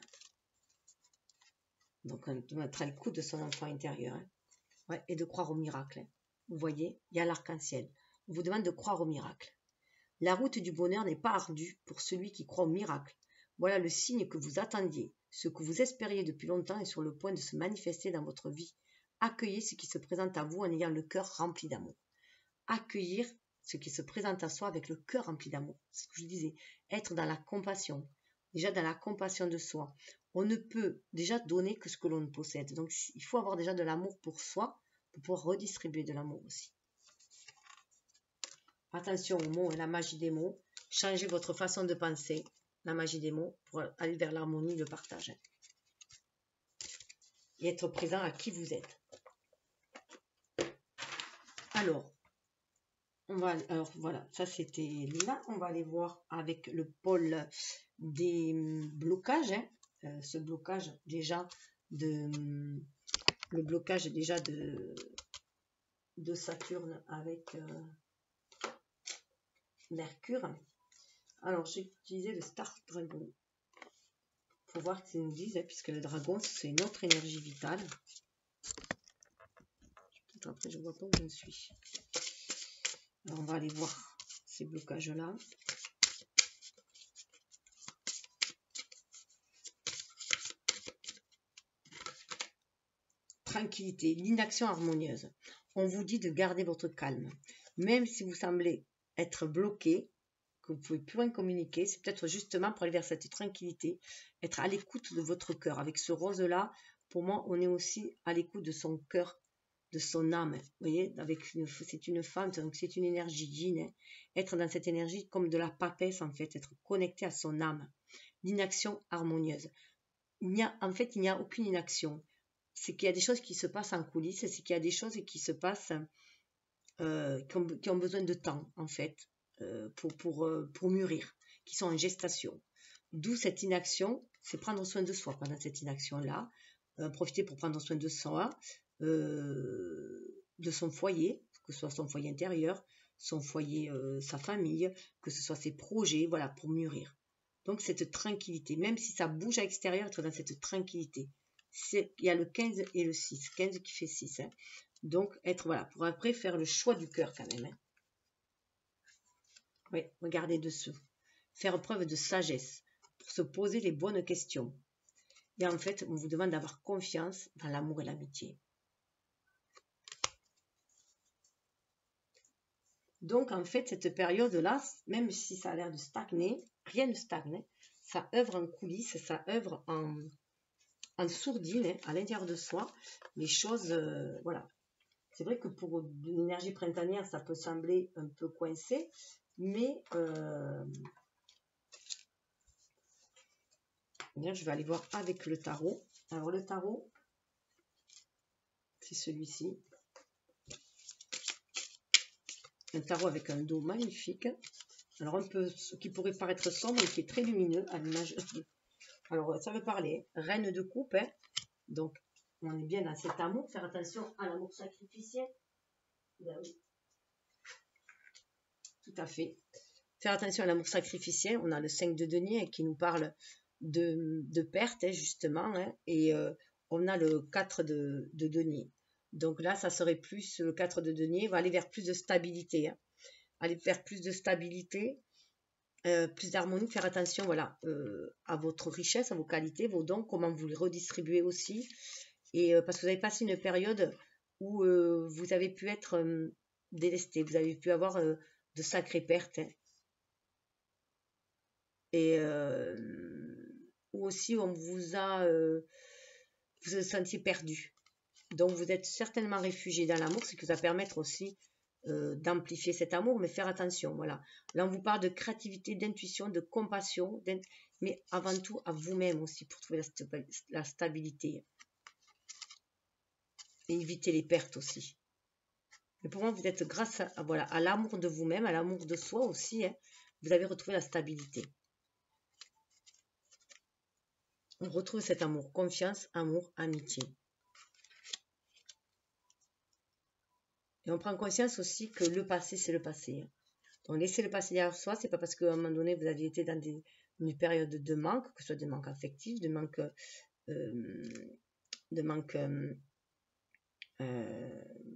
Donc on doit être à l'écoute de son enfant intérieur. Hein. Ouais, et de croire au miracle. Hein. Vous voyez, il y a l'arc-en-ciel. On vous demande de croire au miracle. La route du bonheur n'est pas ardue pour celui qui croit au miracle. Voilà le signe que vous attendiez. Ce que vous espériez depuis longtemps est sur le point de se manifester dans votre vie. Accueillez ce qui se présente à vous en ayant le cœur rempli d'amour. Accueillir ce qui se présente à soi avec le cœur rempli d'amour. C'est ce que je disais. Être dans la compassion. Déjà dans la compassion de soi. On ne peut déjà donner que ce que l'on possède. Donc il faut avoir déjà de l'amour pour soi pour pouvoir redistribuer de l'amour aussi. Attention aux mots et la magie des mots. Changez votre façon de penser. La magie des mots pour aller vers l'harmonie, le partage. Et être présent à qui vous êtes. Alors voilà, ça c'était là. On va aller voir avec le pôle des blocages. Hein. Ce blocage déjà de Saturne avec Mercure. Alors j'ai utilisé le Star Dragon pour voir ce qu'ils nous disent, hein, puisque le dragon c'est notre énergie vitale. Après je vois pas où je suis. Alors on va aller voir ces blocages là. Tranquillité, l'inaction harmonieuse. On vous dit de garder votre calme. Même si vous semblez être bloqué, que vous ne pouvez plus rien communiquer, c'est peut-être justement pour aller vers cette tranquillité, être à l'écoute de votre cœur. Avec ce rose-là, pour moi, on est aussi à l'écoute de son cœur, de son âme. Vous voyez, c'est une femme, donc c'est une énergie yin. Hein. Être dans cette énergie comme de la papesse, en fait, être connecté à son âme. L'inaction harmonieuse. Il n'y a aucune inaction. c'est qu'il y a des choses qui se passent en coulisses, c'est qu'il y a des choses qui se passent, qui ont besoin de temps, en fait, pour mûrir, qui sont en gestation. D'où cette inaction, c'est prendre soin de soi pendant cette inaction-là, profiter pour prendre soin de soi, de son foyer, que ce soit son foyer intérieur, son foyer, sa famille, que ce soit ses projets, voilà, pour mûrir. Donc cette tranquillité, même si ça bouge à l'extérieur, être dans cette tranquillité. Il y a le 15 et le 6, 15 qui fait 6. Hein. Donc être, voilà, pour après faire le choix du cœur quand même. Hein. Oui, regardez dessous. Faire preuve de sagesse pour se poser les bonnes questions. Et en fait, on vous demande d'avoir confiance dans l'amour et l'amitié. Donc, en fait, cette période-là, même si ça a l'air de stagner, rien ne stagne. Ça œuvre en coulisses, ça œuvre en sourdine, hein, à l'intérieur de soi. Les choses, voilà. C'est vrai que pour une énergie printanière, ça peut sembler un peu coincé, mais bien, je vais aller voir avec le tarot. Alors, le tarot, c'est celui-ci. Un tarot avec un dos magnifique. Alors, un peu, qui pourrait paraître sombre, mais qui est très lumineux à l'image. Alors, ça veut parler reine de coupe. Hein. Donc, on est bien dans cet amour. Faire attention à l'amour sacrificiel. Ben oui. Tout à fait. Faire attention à l'amour sacrificiel. On a le 5 de denier qui nous parle de perte, hein, justement. Hein, et on a le 4 de denier. Donc là, ça serait plus, le 4 de denier va aller vers plus de stabilité. Hein. Aller vers plus de stabilité, plus d'harmonie, faire attention voilà, à votre richesse, à vos qualités, vos dons, comment vous les redistribuez aussi. Et parce que vous avez passé une période où vous avez pu être délesté, vous avez pu avoir de sacrées pertes. Hein. Et où aussi on vous a senti perdu. Donc vous êtes certainement réfugié dans l'amour, ce qui va permettre aussi d'amplifier cet amour, mais faire attention, voilà. Là, on vous parle de créativité, d'intuition, de compassion, mais avant tout à vous-même aussi pour trouver la stabilité et éviter les pertes aussi. Mais pour moi, vous êtes grâce à, voilà, à l'amour de vous-même, à l'amour de soi aussi, hein, vous avez retrouvé la stabilité. On retrouve cet amour, confiance, amour, amitié. Et on prend conscience aussi que le passé, c'est le passé. Donc, laissez le passé derrière soi. C'est pas parce qu'à un moment donné, vous aviez été dans une période de manque, que ce soit de manque affectif, de manque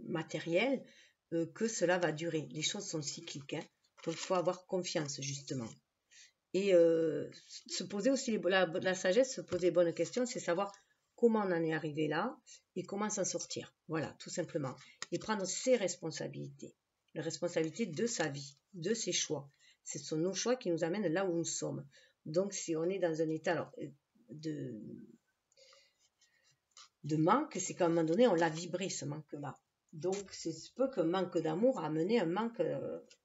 matériel, que cela va durer. Les choses sont cycliques. Hein. Donc, il faut avoir confiance, justement. Et se poser aussi la sagesse, se poser les bonnes questions, c'est savoir comment on en est arrivé là et comment s'en sortir. Voilà, tout simplement. Et prendre ses responsabilités. La responsabilité de sa vie, de ses choix. Ce sont nos choix qui nous amènent là où nous sommes. Donc, si on est dans un état alors, de manque, c'est qu'à un moment donné, on l'a vibré, ce manque-là. Donc, c'est peu qu'un manque d'amour a amené un manque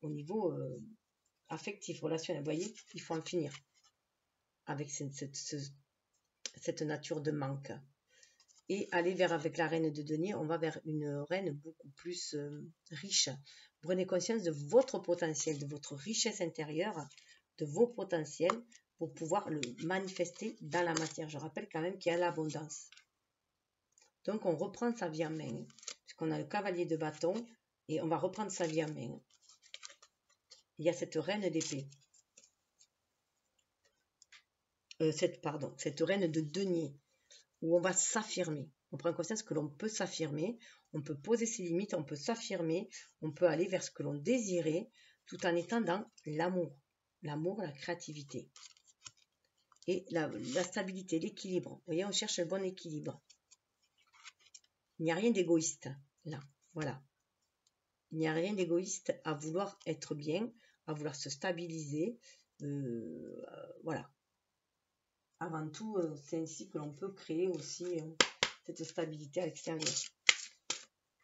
au niveau affectif, relationnel. Vous voyez, il faut en finir avec cette nature de manque. Et aller vers, avec la reine de denier, on va vers une reine beaucoup plus riche. Prenez conscience de votre potentiel, de votre richesse intérieure, de vos potentiels pour pouvoir le manifester dans la matière. Je rappelle quand même qu'il y a l'abondance. Donc on reprend sa vie en main, puisqu'on a le cavalier de bâton, et on va reprendre sa vie en main. Il y a cette reine d'épée. Cette reine de denier, où on va s'affirmer. On prend conscience que l'on peut s'affirmer, on peut poser ses limites, on peut s'affirmer, on peut aller vers ce que l'on désirait, tout en étant dans l'amour. L'amour, la créativité. Et la stabilité, l'équilibre. Vous voyez, on cherche le bon équilibre. Il n'y a rien d'égoïste, là. Voilà. Il n'y a rien d'égoïste à vouloir être bien, à vouloir se stabiliser. Voilà. Avant tout, c'est ainsi que l'on peut créer aussi cette stabilité à l'extérieur.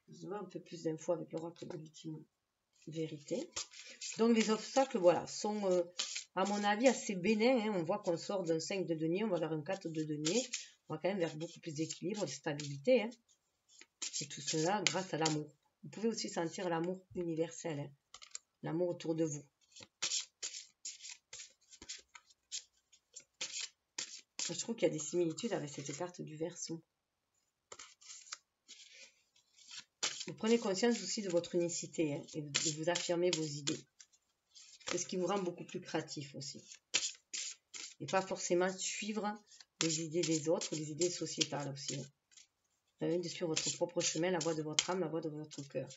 Je vois un peu plus d'infos avec l'oracle de l'ultime vérité. Donc les obstacles, voilà, sont à mon avis assez bénins. Hein. On voit qu'on sort d'un 5 de denier, on va vers un 4 de denier. On va quand même vers beaucoup plus d'équilibre, de stabilité. Hein. Et tout cela grâce à l'amour. Vous pouvez aussi sentir l'amour universel, hein. L'amour autour de vous. Je trouve qu'il y a des similitudes avec cette carte du Verseau. Vous prenez conscience aussi de votre unicité, hein, et vous affirmez vos idées. C'est ce qui vous rend beaucoup plus créatif aussi. Et pas forcément suivre les idées des autres, les idées sociétales aussi. Hein. Vous avez de suivre votre propre chemin, la voie de votre âme, la voie de votre cœur.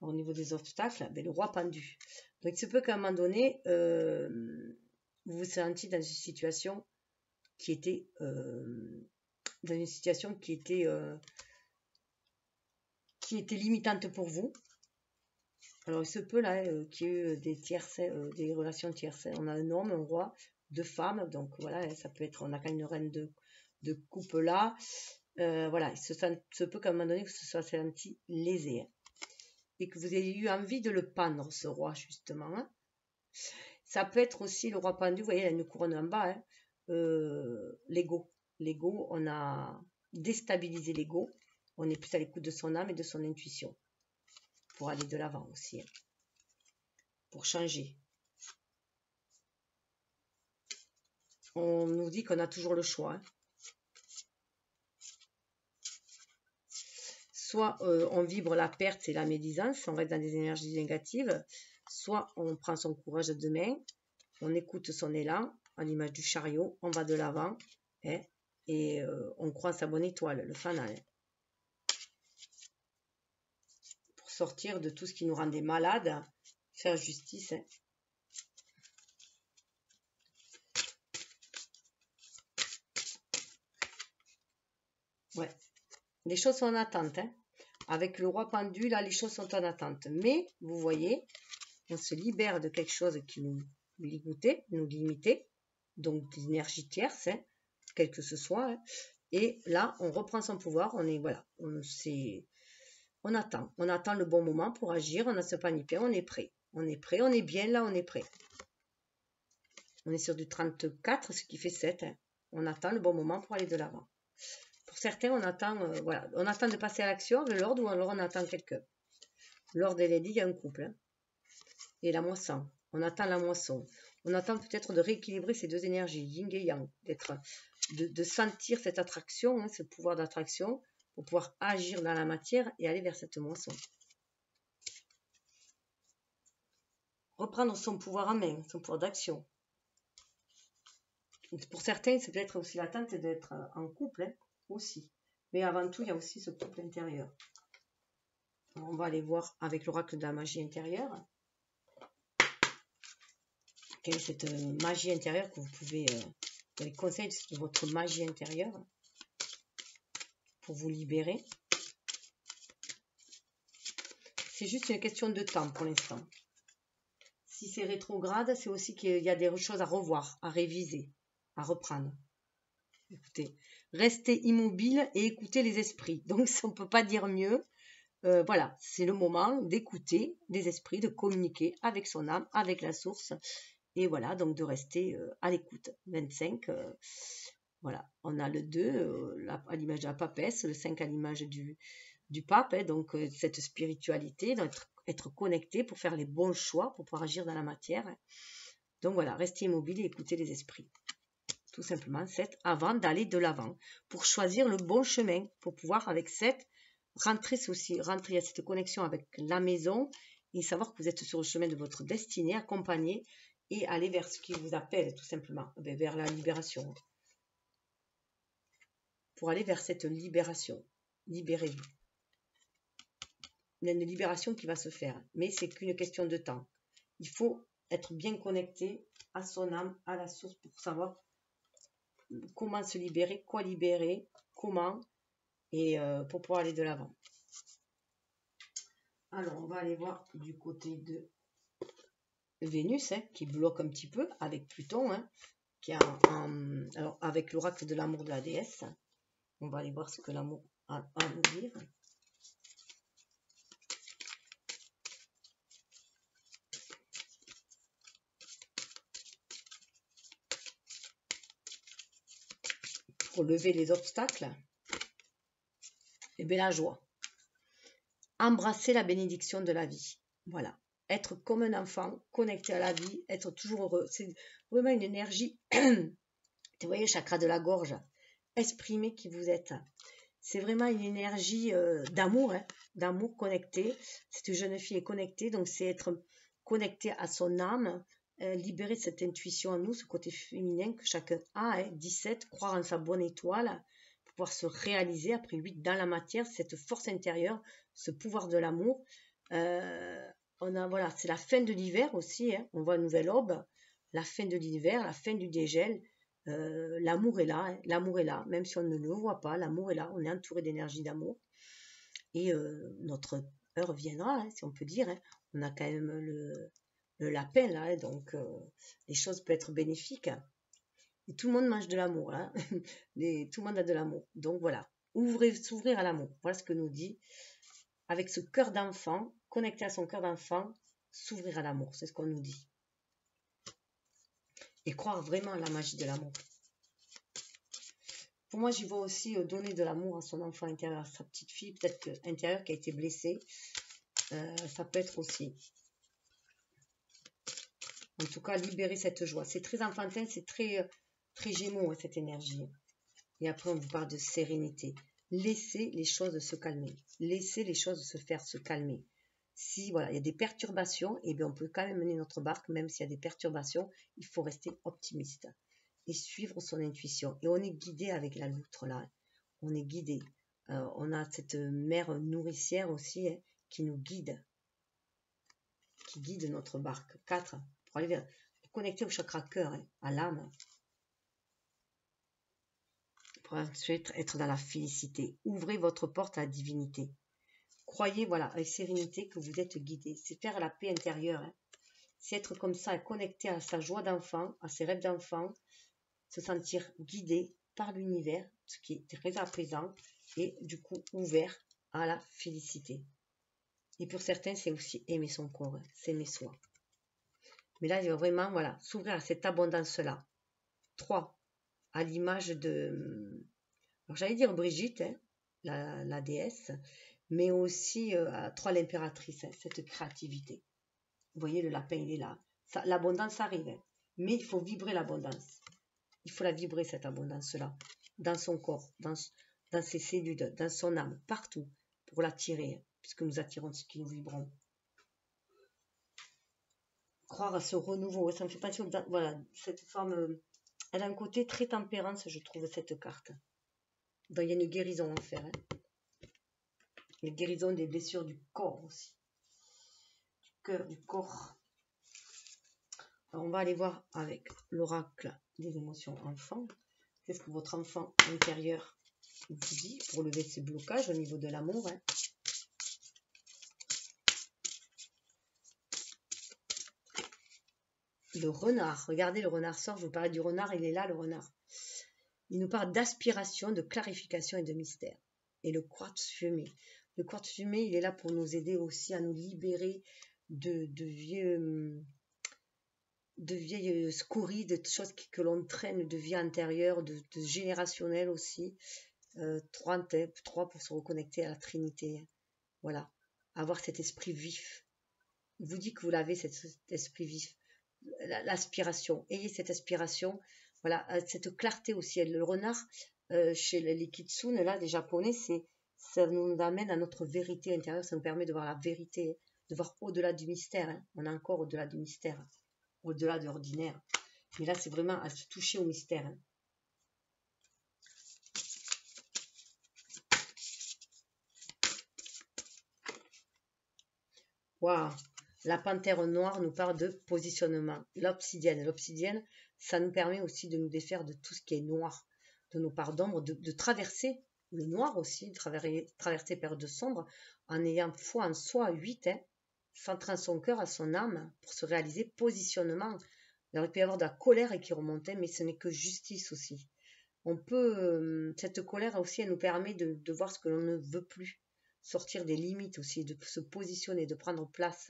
Au niveau des obstacles, ben, le roi pendu. Donc il se peut qu'à un moment donné, vous vous sentiez dans une situation qui était limitante pour vous. Alors il se peut là qu'il y ait eu des relations tierces. On a un homme, un roi, deux femmes, donc voilà, ça peut être, on a quand même une reine de coupe là. Voilà, il se peut qu'à un moment donné que ce soit senti lésé. Hein. Et que vous ayez eu envie de le pendre, ce roi, justement. Hein. Ça peut être aussi le roi pendu, vous voyez, il y a une couronne en bas, hein. L'ego. L'ego, on a déstabilisé l'ego. On est plus à l'écoute de son âme et de son intuition. Pour aller de l'avant aussi. Hein. Pour changer. On nous dit qu'on a toujours le choix. Hein. Soit on vibre la perte et la médisance, on va être dans des énergies négatives. Soit on prend son courage de main, on écoute son élan, à l'image du chariot, on va de l'avant, hein, et on croit sa bonne étoile, le fanal. Hein, pour sortir de tout ce qui nous rendait malades, faire justice. Hein. Ouais, les choses sont en attente. Hein. Avec le roi pendu, là, les choses sont en attente. Mais, vous voyez, on se libère de quelque chose qui nous ligotait, nous limitait, donc d'énergie tierce, hein, quel que ce soit. Hein. Et là, on reprend son pouvoir, on est, voilà, on attend le bon moment pour agir, on a ce panier, on est prêt. On est prêt, on est bien là, on est prêt. On est sur du 34, ce qui fait 7. Hein. On attend le bon moment pour aller de l'avant. Pour certains, on attend, voilà, on attend de passer à l'action, le Lord, ou alors on attend quelqu'un. Lord et Lady, il y a un couple. Hein. Et la moisson. On attend la moisson. On attend peut-être de rééquilibrer ces deux énergies, yin et yang, de sentir cette attraction, hein, ce pouvoir d'attraction, pour pouvoir agir dans la matière et aller vers cette moisson. Reprendre son pouvoir en main, son pouvoir d'action. Pour certains, c'est peut-être aussi l'attente d'être en couple, hein, aussi. Mais avant tout, il y a aussi ce couple intérieur. On va aller voir avec l'oracle de la magie intérieure. Quelle est cette magie intérieure que vous pouvez... les conseils de votre magie intérieure pour vous libérer. C'est juste une question de temps pour l'instant. Si c'est rétrograde, c'est aussi qu'il y a des choses à revoir, à réviser, à reprendre. Écoutez, restez immobile et écoutez les esprits. Donc, on ne peut pas dire mieux. Voilà, c'est le moment d'écouter les esprits, de communiquer avec son âme, avec la source. Et voilà, donc de rester à l'écoute. 25, voilà, on a le 2 à l'image de la papesse, le 5 à l'image du pape, hein, donc cette spiritualité, être connecté pour faire les bons choix, pour pouvoir agir dans la matière. Hein. Donc voilà, rester immobile et écouter les esprits. Tout simplement, 7, avant d'aller de l'avant, pour choisir le bon chemin, pour pouvoir avec 7, rentrer à cette connexion avec la maison et savoir que vous êtes sur le chemin de votre destinée, accompagné et aller vers ce qui vous appelle tout simplement, vers la libération. Pour aller vers cette libération, libérez-vous. Il y a une libération qui va se faire, mais c'est qu'une question de temps. Il faut être bien connecté à son âme, à la source pour savoir comment se libérer, quoi libérer, comment, et pour pouvoir aller de l'avant. Alors, on va aller voir du côté de Vénus, hein, qui bloque un petit peu, avec Pluton, hein, qui a alors, avec l'oracle de l'amour de la déesse. On va aller voir ce que l'amour a à nous dire. pour lever les obstacles. Et bien la joie. Embrasser la bénédiction de la vie. Voilà. Être comme un enfant, connecté à la vie, être toujours heureux. C'est vraiment une énergie. Vous voyez, chakra de la gorge. Exprimer qui vous êtes. C'est vraiment une énergie d'amour, hein, d'amour connecté. Cette jeune fille est connectée, donc c'est être connecté à son âme, libérer cette intuition en nous, ce côté féminin que chacun a, hein, 17, croire en sa bonne étoile, pouvoir se réaliser, après 8 dans la matière, cette force intérieure, ce pouvoir de l'amour. Voilà, c'est la fin de l'hiver aussi, hein, on voit une nouvelle aube, la fin de l'hiver, la fin du dégel. L'amour est là, hein, l'amour est là, même si on ne le voit pas, l'amour est là, on est entouré d'énergie d'amour. Et notre heure viendra, hein, si on peut dire, hein. On a quand même le lapin là, hein, donc les choses peuvent être bénéfiques. Et tout le monde mange de l'amour, hein. Tout le monde a de l'amour. Donc voilà, s'ouvrir à l'amour. Voilà ce que nous dit. Avec ce cœur d'enfant, connecté à son cœur d'enfant, s'ouvrir à l'amour, c'est ce qu'on nous dit. Et croire vraiment à la magie de l'amour. Pour moi, j'y vois aussi donner de l'amour à son enfant intérieur, à sa petite fille, peut-être intérieure qui a été blessée. Ça peut être aussi. En tout cas, libérer cette joie. C'est très enfantin, c'est très, très gémeaux, hein, cette énergie. Et après, on vous parle de sérénité. Laissez les choses se calmer. Laissez les choses se faire se calmer. Si voilà, il y a des perturbations, eh bien, on peut quand même mener notre barque, même s'il y a des perturbations, il faut rester optimiste et suivre son intuition. Et on est guidé avec la loutre là. On est guidé. On a cette mère nourricière aussi, hein, qui nous guide. Qui guide notre barque. 4. Pour aller vers, pour connecter au chakra cœur, hein, à l'âme. Pour ensuite être dans la félicité. Ouvrez votre porte à la divinité. Croyez, voilà, avec sérénité que vous êtes guidé. C'est faire la paix intérieure. Hein. C'est être comme ça, connecté à sa joie d'enfant, à ses rêves d'enfant, se sentir guidé par l'univers, ce qui est très à présent, et du coup ouvert à la félicité. Et pour certains, c'est aussi aimer son corps, hein, s'aimer soi. Mais là, il va vraiment, voilà, s'ouvrir à cette abondance-là. 3. À l'image de, alors j'allais dire Brigitte, hein, la déesse, mais aussi à 3 l'impératrice, hein, cette créativité. Vous voyez, le lapin, il est là. L'abondance arrive, hein, mais il faut vibrer l'abondance. Il faut la vibrer, cette abondance-là, dans son corps, dans ses cellules, dans son âme, partout, pour l'attirer, hein, puisque nous attirons ce qui nous vibrons. Croire à ce renouveau, ça me fait penser, voilà, cette forme, elle a un côté très tempérance, je trouve, cette carte. Donc, il y a une guérison à faire, hein. Une guérison des blessures du corps aussi. Du cœur, du corps. Alors, on va aller voir avec l'oracle des émotions enfants. Qu'est-ce que votre enfant intérieur vous dit pour lever ses blocages au niveau de l'amour, hein. Le renard, regardez, le renard sort, je vous parlais du renard, il est là, le renard. Il nous parle d'aspiration, de clarification et de mystère. Et le quartz fumé. Le quartz fumé, il est là pour nous aider aussi à nous libérer de vieilles scories, de choses que l'on traîne de vie antérieure, de générationnel aussi. 3 pour se reconnecter à la Trinité. Voilà, avoir cet esprit vif. Il vous dit que vous l'avez, cet esprit vif. L'aspiration, ayez cette aspiration, voilà, cette clarté aussi. Le renard, chez les kitsune, là, les japonais, ça nous amène à notre vérité intérieure, ça nous permet de voir la vérité, de voir au-delà du mystère, hein. On est encore au-delà du mystère, au-delà de l'ordinaire. Mais là, c'est vraiment à se toucher au mystère, hein. Waouh! La panthère noire nous parle de positionnement. L'obsidienne. L'obsidienne, ça nous permet aussi de nous défaire de tout ce qui est noir, de nos parts d'ombre, de traverser le noir aussi, de traverser période sombre, en ayant foi en soi, 8, hein, centrant son cœur à son âme pour se réaliser positionnement. Alors, il peut y avoir de la colère qui remontait, mais ce n'est que justice aussi. On peut, cette colère aussi, elle nous permet de voir ce que l'on ne veut plus, sortir des limites aussi, de se positionner, de prendre place.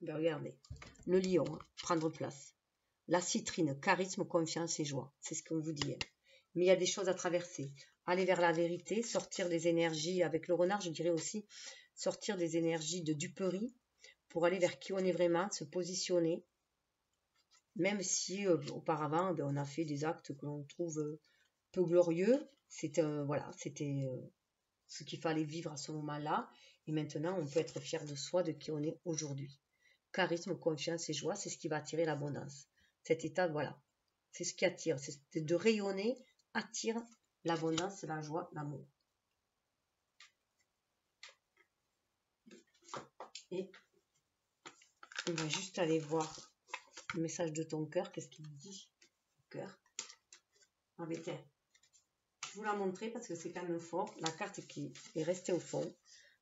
Ben regardez, le lion, hein, prendre place. La citrine, charisme, confiance et joie. C'est ce qu'on vous dit. Hein. mais il y a des choses à traverser. Aller vers la vérité, sortir des énergies, avec le renard, je dirais aussi, sortir des énergies de duperie pour aller vers qui on est vraiment, se positionner, même si auparavant, on a fait des actes que l'on trouve peu glorieux. C'était voilà, c'était ce qu'il fallait vivre à ce moment-là. Et maintenant, on peut être fier de soi, de qui on est aujourd'hui. Charisme, confiance et joie, c'est ce qui va attirer l'abondance. Cet état, voilà, c'est ce qui attire. C'est de rayonner, attire l'abondance, la joie, l'amour. Et on va juste aller voir le message de ton cœur. Qu'est-ce qu'il dit, cœur? Ah mais tiens, je vous la montrer parce que c'est quand même fort. La carte qui est restée au fond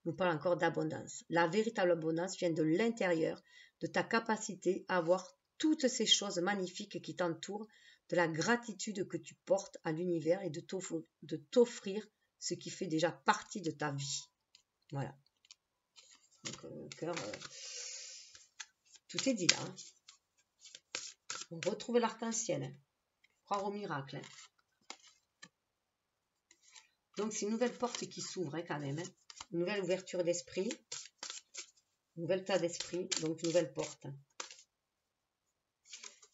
nous parle encore d'abondance. La véritable abondance vient de l'intérieur, de ta capacité à voir toutes ces choses magnifiques qui t'entourent, de la gratitude que tu portes à l'univers et de t'offrir ce qui fait déjà partie de ta vie. Voilà. Donc, le cœur, tout est dit là. Hein. On retrouve l'arc-en-ciel. Hein. Croire au miracle. Hein. Donc, c'est une nouvelle porte qui s'ouvre hein, quand même. Hein. Une nouvelle ouverture d'esprit. Une nouvelle tas d'esprit. Donc, une nouvelle porte.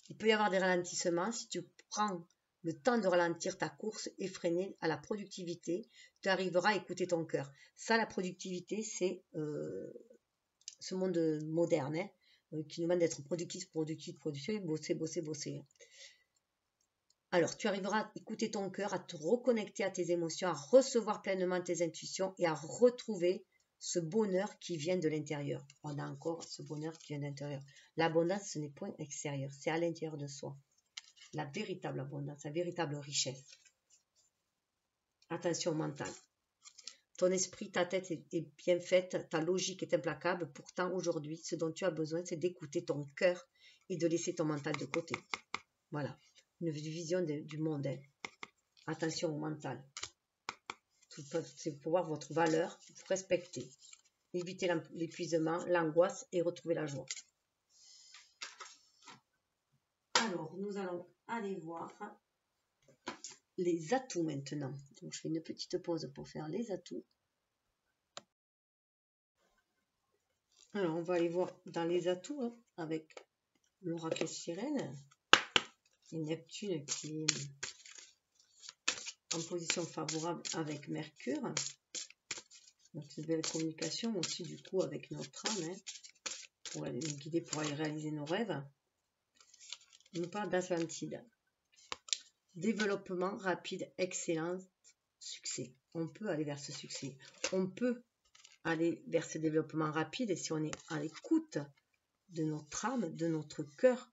Il peut y avoir des ralentissements. Si tu prends le temps de ralentir ta course effrénée à la productivité, tu arriveras à écouter ton cœur. Ça, la productivité, c'est ce monde moderne hein, qui nous demande d'être productif, bosser. Alors, tu arriveras à écouter ton cœur, à te reconnecter à tes émotions, à recevoir pleinement tes intuitions et à retrouver ce bonheur qui vient de l'intérieur. On a encore ce bonheur qui vient de l'intérieur. L'abondance, ce n'est point extérieur, c'est à l'intérieur de soi. La véritable abondance, la véritable richesse. Attention au mental. Ton esprit, ta tête est bien faite, ta logique est implacable. Pourtant, aujourd'hui, ce dont tu as besoin, c'est d'écouter ton cœur et de laisser ton mental de côté. Voilà, une vision du monde. Hein. Attention au mental. C'est pour voir votre valeur, vous respecter. Éviter l'épuisement, l'angoisse et retrouver la joie. Alors, nous allons aller voir les atouts maintenant. Donc, je fais une petite pause pour faire les atouts. Alors, on va aller voir dans les atouts hein, avec l'oracle sirène et Neptune qui est en position favorable avec Mercure. Donc, une belle communication aussi du coup avec notre âme hein, pour aller nous guider, pour aller réaliser nos rêves. On nous parle d'Atlantide. Développement rapide, excellence, succès. On peut aller vers ce succès. On peut aller vers ce développement rapide et si on est à l'écoute de notre âme, de notre cœur,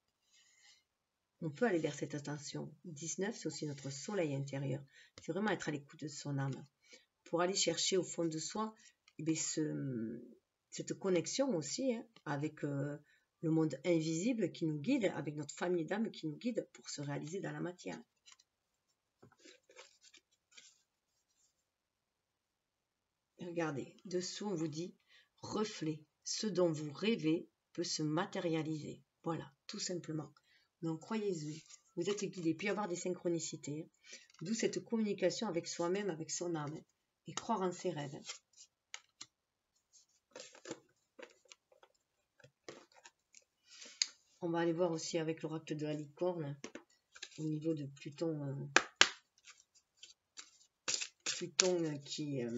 on peut aller vers cette attention. 19, c'est aussi notre soleil intérieur. C'est vraiment être à l'écoute de son âme. Pour aller chercher au fond de soi eh bien, cette connexion aussi hein, avec le monde invisible qui nous guide, avec notre famille d'âme qui nous guide pour se réaliser dans la matière. Regardez, dessous on vous dit reflet, ce dont vous rêvez peut se matérialiser. Voilà, tout simplement. Donc croyez-y, vous êtes guidé. Il peut y avoir des synchronicités. D'où cette communication avec soi-même, avec son âme. Et croire en ses rêves. On va aller voir aussi avec l'oracle de la licorne. Au niveau de Pluton. Pluton qui est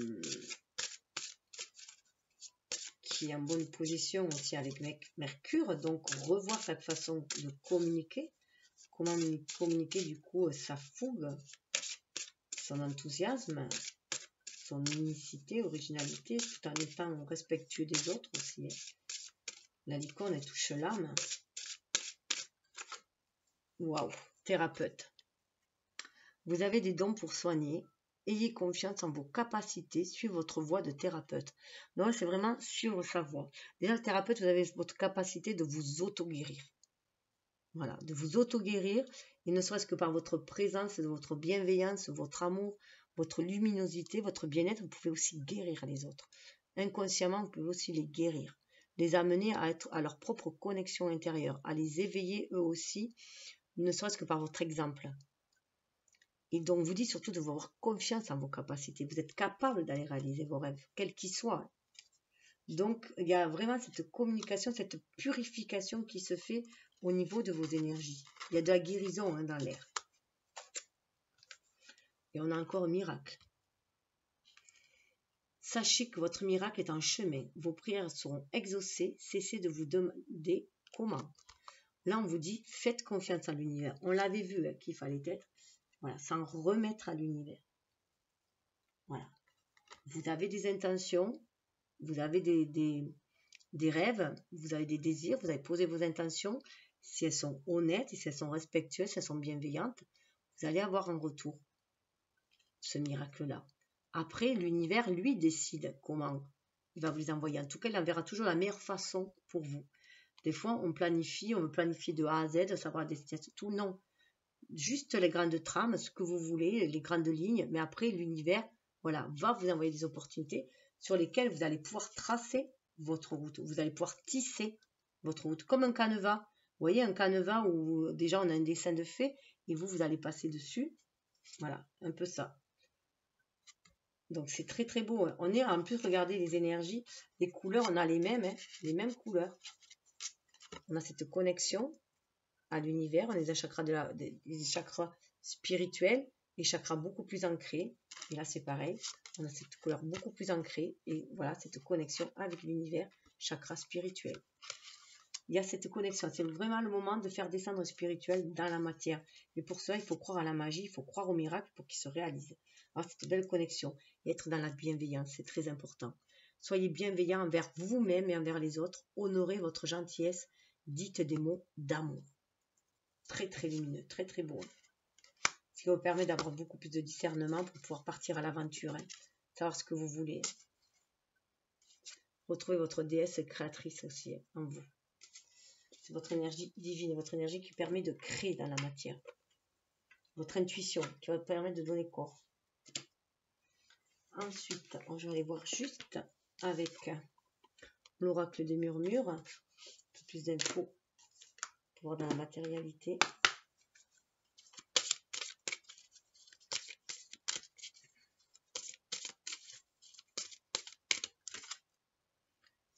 en bonne position aussi avec Mercure, donc revoir cette façon de communiquer, comment communiquer du coup sa fougue, son enthousiasme, son unicité, originalité, tout en étant respectueux des autres aussi. La licorne, elle touche l'âme. Waouh, thérapeute. Vous avez des dons pour soigner. Ayez confiance en vos capacités, suivez votre voie de thérapeute. Donc, c'est vraiment suivre sa voie. Déjà, le thérapeute, vous avez votre capacité de vous auto-guérir. Voilà, de vous auto-guérir, et ne serait-ce que par votre présence, votre bienveillance, votre amour, votre luminosité, votre bien-être, vous pouvez aussi guérir les autres. Inconsciemment, vous pouvez aussi les guérir, les amener à être à leur propre connexion intérieure, à les éveiller eux aussi, ne serait-ce que par votre exemple. Et donc, vous dit surtout de vous avoir confiance en vos capacités. Vous êtes capable d'aller réaliser vos rêves, quels qu'ils soient. Donc, il y a vraiment cette communication, cette purification qui se fait au niveau de vos énergies. Il y a de la guérison dans l'air. Et on a encore un miracle. Sachez que votre miracle est en chemin. Vos prières seront exaucées. Cessez de vous demander comment. Là, on vous dit, faites confiance en l'univers. On l'avait vu qu'il fallait être. Voilà, s'en remettre à l'univers. Voilà. Vous avez des intentions, vous avez des rêves, vous avez des désirs, vous avez posé vos intentions. Si elles sont honnêtes, et si elles sont respectueuses, si elles sont bienveillantes, vous allez avoir un retour. Ce miracle-là. Après, l'univers, lui, décide comment il va vous les envoyer. En tout cas, il enverra toujours la meilleure façon pour vous. Des fois, on veut planifier de A à Z, savoir la destination, tout. Non. Juste les grandes trames, ce que vous voulez, les grandes lignes. Mais après, l'univers, voilà, va vous envoyer des opportunités sur lesquelles vous allez pouvoir tracer votre route. Vous allez pouvoir tisser votre route. Comme un canevas. Vous voyez, un canevas où déjà on a un dessin de fait et vous allez passer dessus. Voilà, un peu ça. Donc c'est très très beau. On est en plus, regardez les énergies, les couleurs, on a les mêmes couleurs. On a cette connexion à l'univers, on a des chakras, des chakras spirituels, les chakras beaucoup plus ancrés. Et là c'est pareil, on a cette couleur beaucoup plus ancrée. Et voilà, cette connexion avec l'univers, chakra spirituel. Il y a cette connexion, c'est vraiment le moment de faire descendre le spirituel dans la matière. Mais pour cela, il faut croire à la magie, il faut croire au miracle pour qu'il se réalise. Alors, cette belle connexion et être dans la bienveillance, c'est très important. Soyez bienveillant envers vous-même et envers les autres. Honorez votre gentillesse. Dites des mots d'amour. Très très lumineux, très très beau. Ce qui vous permet d'avoir beaucoup plus de discernement pour pouvoir partir à l'aventure. Savoir ce que vous voulez. Retrouvez votre déesse créatrice aussi en vous. C'est votre énergie divine, votre énergie qui permet de créer dans la matière. Votre intuition qui va permettre de donner corps. Ensuite, je vais aller voir juste avec l'oracle des murmures. Un peu plus d'infos pour voir dans la matérialité.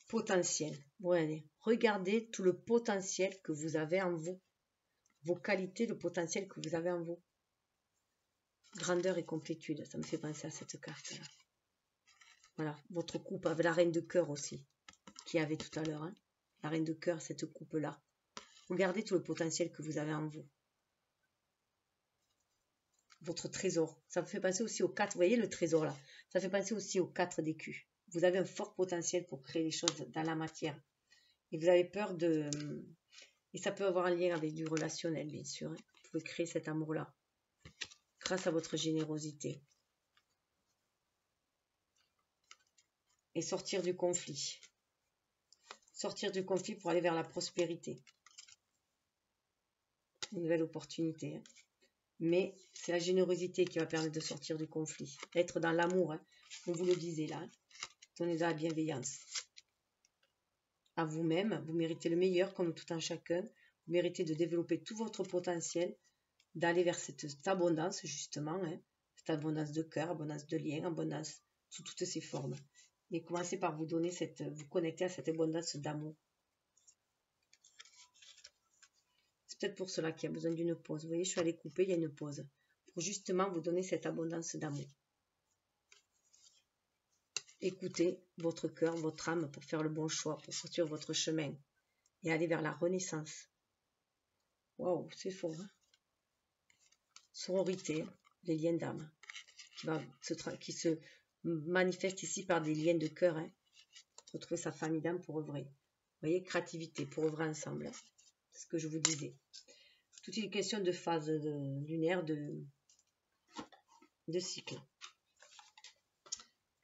Potentiel. Bon, allez, regardez tout le potentiel que vous avez en vous. Vos qualités, le potentiel que vous avez en vous. Grandeur et complétude, ça me fait penser à cette carte-là. Voilà, votre coupe avec la reine de cœur aussi, qu'il y avait tout à l'heure. La reine de cœur, cette coupe-là. Regardez tout le potentiel que vous avez en vous. Votre trésor, ça me fait penser aussi aux 4, vous voyez le trésor là, ça fait penser aussi aux 4 d'écus. Vous avez un fort potentiel pour créer des choses dans la matière. Et vous avez peur de... Et ça peut avoir un lien avec du relationnel, bien sûr. Vous pouvez créer cet amour-là grâce à votre générosité. Et sortir du conflit. Sortir du conflit pour aller vers la prospérité. Une nouvelle opportunité. Mais c'est la générosité qui va permettre de sortir du conflit. Être dans l'amour, comme vous le disiez là. Donnez de la bienveillance. À vous-même, vous méritez le meilleur comme tout un chacun. Vous méritez de développer tout votre potentiel, d'aller vers cette abondance justement, cette abondance de cœur, abondance de lien, abondance sous toutes ses formes. Et commencez par vous connecter à cette abondance d'amour. C'est peut-être pour cela qu'il y a besoin d'une pause. Vous voyez, je suis allée couper, il y a une pause. Pour justement vous donner cette abondance d'amour. Écoutez votre cœur, votre âme pour faire le bon choix, pour poursuivre votre chemin et aller vers la renaissance. Waouh, c'est fort. Sororité, les liens d'âme qui se manifestent ici par des liens de cœur. Retrouver sa famille d'âme pour œuvrer. Vous voyez, créativité pour œuvrer ensemble. C'est ce que je vous disais. Tout est une question de phase lunaire, de cycle.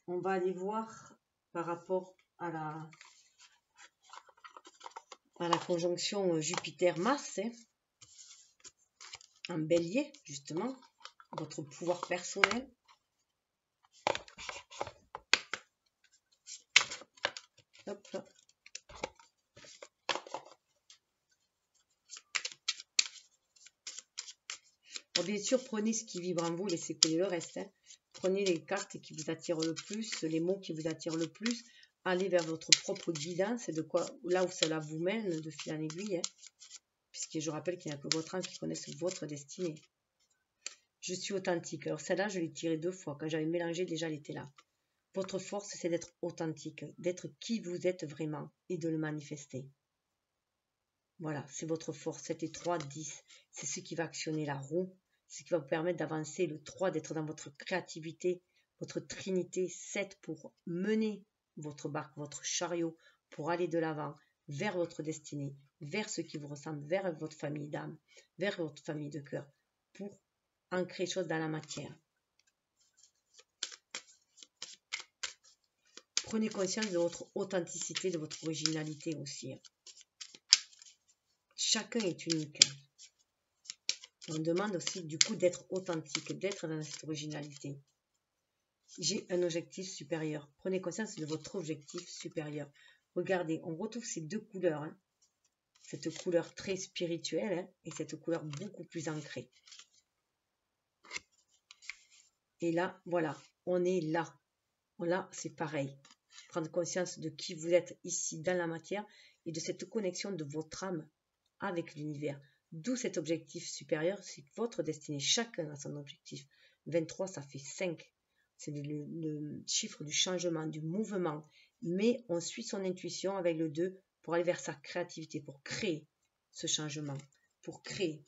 On va aller voir par rapport à la conjonction Jupiter-Mars, en bélier, justement, votre pouvoir personnel. Hop là. Alors bien sûr, prenez ce qui vibre en vous, laissez couler le reste. Hein. Prenez les cartes qui vous attirent le plus, les mots qui vous attirent le plus. Allez vers votre propre guidance, de quoi, là où cela vous mène, de fil en aiguille. Hein. Puisque je rappelle qu'il n'y a que votre âme qui connaisse votre destinée. Je suis authentique. Alors celle-là, je l'ai tirée 2 fois. Quand j'avais mélangé, déjà, elle était là. Votre force, c'est d'être authentique, d'être qui vous êtes vraiment et de le manifester. Voilà, c'est votre force. C'était 3, 10. C'est ce qui va actionner la roue. C'est ce qui va vous permettre d'avancer. Le 3, d'être dans votre créativité, votre trinité. 7 pour mener votre barque, votre chariot, pour aller de l'avant, vers votre destinée, vers ce qui vous ressemble, vers votre famille d'âme, vers votre famille de cœur, pour ancrer les choses dans la matière. Prenez conscience de votre authenticité, de votre originalité aussi. Chacun est unique. On demande aussi du coup d'être authentique, d'être dans cette originalité. J'ai un objectif supérieur. Prenez conscience de votre objectif supérieur. Regardez, on retrouve ces 2 couleurs. Hein. Cette couleur très spirituelle hein, et cette couleur beaucoup plus ancrée. Et là, voilà, on est là. Là, c'est pareil. Prendre conscience de qui vous êtes ici dans la matière et de cette connexion de votre âme avec l'univers. D'où cet objectif supérieur, c'est votre destinée. Chacun a son objectif. 23, ça fait 5. C'est le chiffre du changement, du mouvement. Mais on suit son intuition avec le 2 pour aller vers sa créativité, pour créer ce changement, pour créer.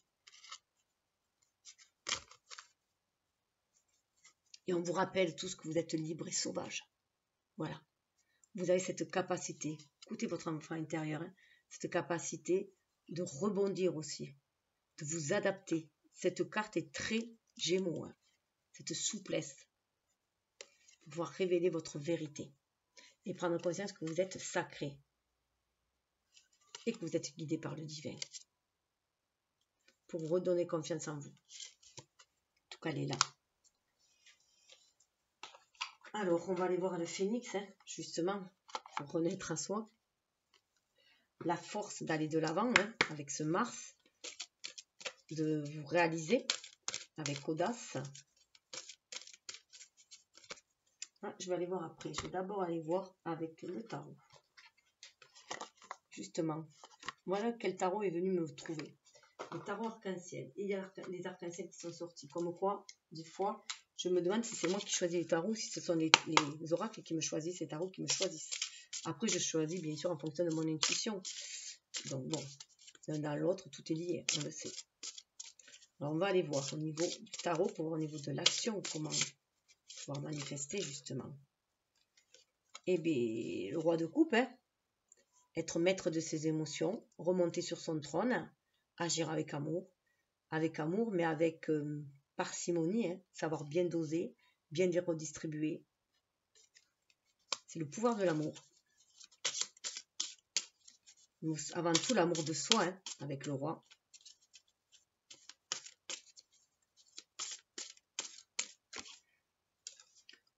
Et on vous rappelle tous que vous êtes libre et sauvage. Voilà. Vous avez cette capacité, écoutez votre enfant intérieur, hein, cette capacité de rebondir aussi, de vous adapter. Cette carte est très Gémeaux, hein, cette souplesse, pour pouvoir révéler votre vérité et prendre conscience que vous êtes sacré et que vous êtes guidé par le divin pour vous redonner confiance en vous. En tout cas, elle est là. Alors, on va aller voir le phénix, hein, justement, pour renaître à soi. La force d'aller de l'avant, hein, avec ce Mars, de vous réaliser avec audace. Ah, je vais aller voir après. Je vais d'abord aller voir avec le tarot. Justement, voilà quel tarot est venu me trouver. Le tarot arc-en-ciel. Il y a les arcs-en-ciel qui sont sortis. Comme quoi, des fois, je me demande si c'est moi qui choisis les tarots ou si ce sont les oracles qui me choisissent, les tarots qui me choisissent. Après, je choisis bien sûr en fonction de mon intuition. Donc bon, l'un dans l'autre, tout est lié, on le sait. Alors, on va aller voir au niveau du tarot pour voir au niveau de l'action, comment pouvoir manifester justement. Eh bien, le roi de coupe, hein, être maître de ses émotions, remonter sur son trône, agir avec amour, mais avec parcimonie, hein, savoir bien doser, bien les redistribuer. C'est le pouvoir de l'amour. Avant tout, l'amour de soi, hein, avec le roi.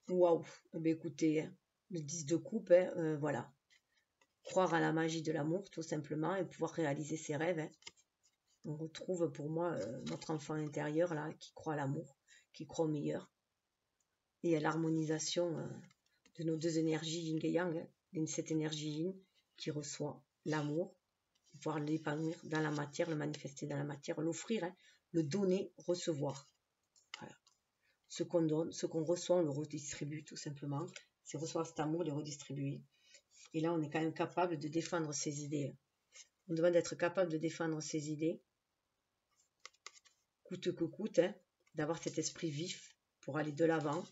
Waouh, eh bien, écoutez, hein, le 10 de coupe, hein, voilà. Croire à la magie de l'amour, tout simplement, et pouvoir réaliser ses rêves. Hein. On retrouve pour moi notre enfant intérieur, là, qui croit à l'amour, qui croit au meilleur. Et à l'harmonisation de nos 2 énergies yin et yang. Hein. Cette énergie yin qui reçoit l'amour, pouvoir l'épanouir dans la matière, le manifester dans la matière, l'offrir, hein, le donner, recevoir. Voilà. Ce qu'on donne, ce qu'on reçoit, on le redistribue tout simplement. C'est recevoir cet amour, le redistribuer. Et là, on est quand même capable de défendre ses idées. On demande d'être capable de défendre ses idées, coûte que coûte, hein, d'avoir cet esprit vif pour aller de l'avant,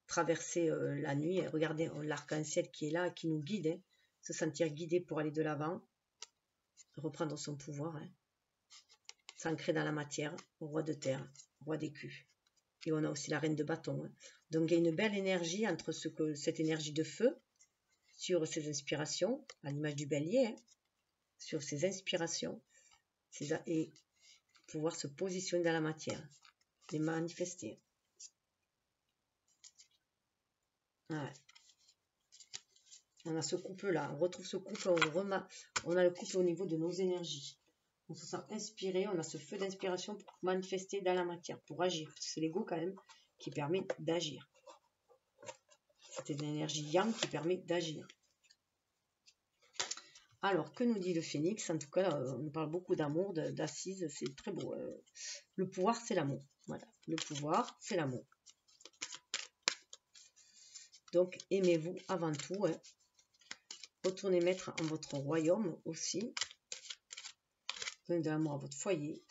traverser la nuit, hein, regarder l'arc-en-ciel qui est là, qui nous guide, hein, se sentir guidé pour aller de l'avant, reprendre son pouvoir, hein, s'ancrer dans la matière, roi de terre, roi d'écu. Et on a aussi la reine de bâton. Hein. Donc il y a une belle énergie entre cette énergie de feu, sur ses inspirations, à l'image du bélier, hein, sur ses inspirations, et pouvoir se positionner dans la matière, les manifester. Ouais. On a ce couple-là, on retrouve ce couple, on a le couple au niveau de nos énergies. On se sent inspiré, on a ce feu d'inspiration pour manifester dans la matière, pour agir. C'est l'ego quand même qui permet d'agir. C'est une énergie yang qui permet d'agir. Alors, que nous dit le phénix? En tout cas, on nous parle beaucoup d'amour, d'assises, c'est très beau. Le pouvoir, c'est l'amour. Voilà, le pouvoir, c'est l'amour. Donc, aimez-vous avant tout. Hein. Retournez mettre en votre royaume aussi. Donnez de l'amour à votre foyer.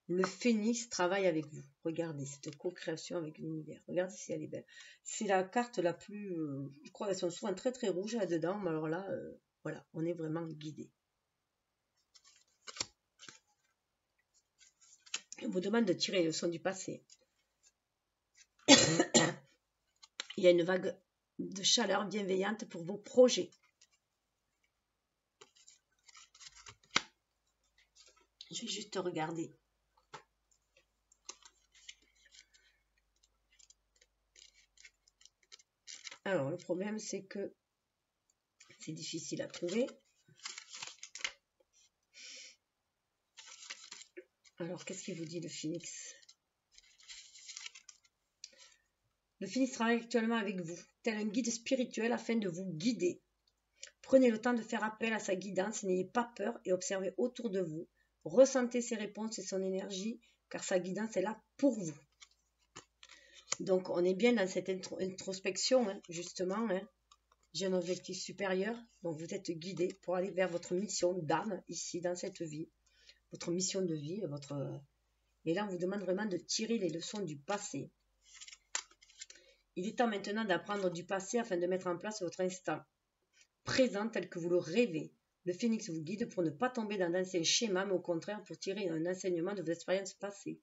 Le phénix travaille avec vous. Regardez cette co-création avec l'univers. Regardez si elle est belle. C'est la carte la plus... je crois qu'elles sont souvent très très rouges là-dedans. Mais alors là, voilà, on est vraiment guidé. On vous demande de tirer les leçons du passé. Il y a une vague de chaleur bienveillante pour vos projets. Je vais juste regarder. Alors, le problème, c'est que c'est difficile à trouver. Alors, qu'est-ce qu'il vous dit, le phénix? Le phénix travaille actuellement avec vous, tel un guide spirituel afin de vous guider. Prenez le temps de faire appel à sa guidance, n'ayez pas peur et observez autour de vous. Ressentez ses réponses et son énergie, car sa guidance est là pour vous. Donc, on est bien dans cette introspection, hein, justement. Hein. J'ai un objectif supérieur, donc vous êtes guidé pour aller vers votre mission d'âme, ici, dans cette vie. Votre mission de vie, et là, on vous demande vraiment de tirer les leçons du passé. Il est temps maintenant d'apprendre du passé afin de mettre en place votre instant présent tel que vous le rêvez. Le phénix vous guide pour ne pas tomber dans d'anciens schémas, mais au contraire pour tirer un enseignement de vos expériences passées.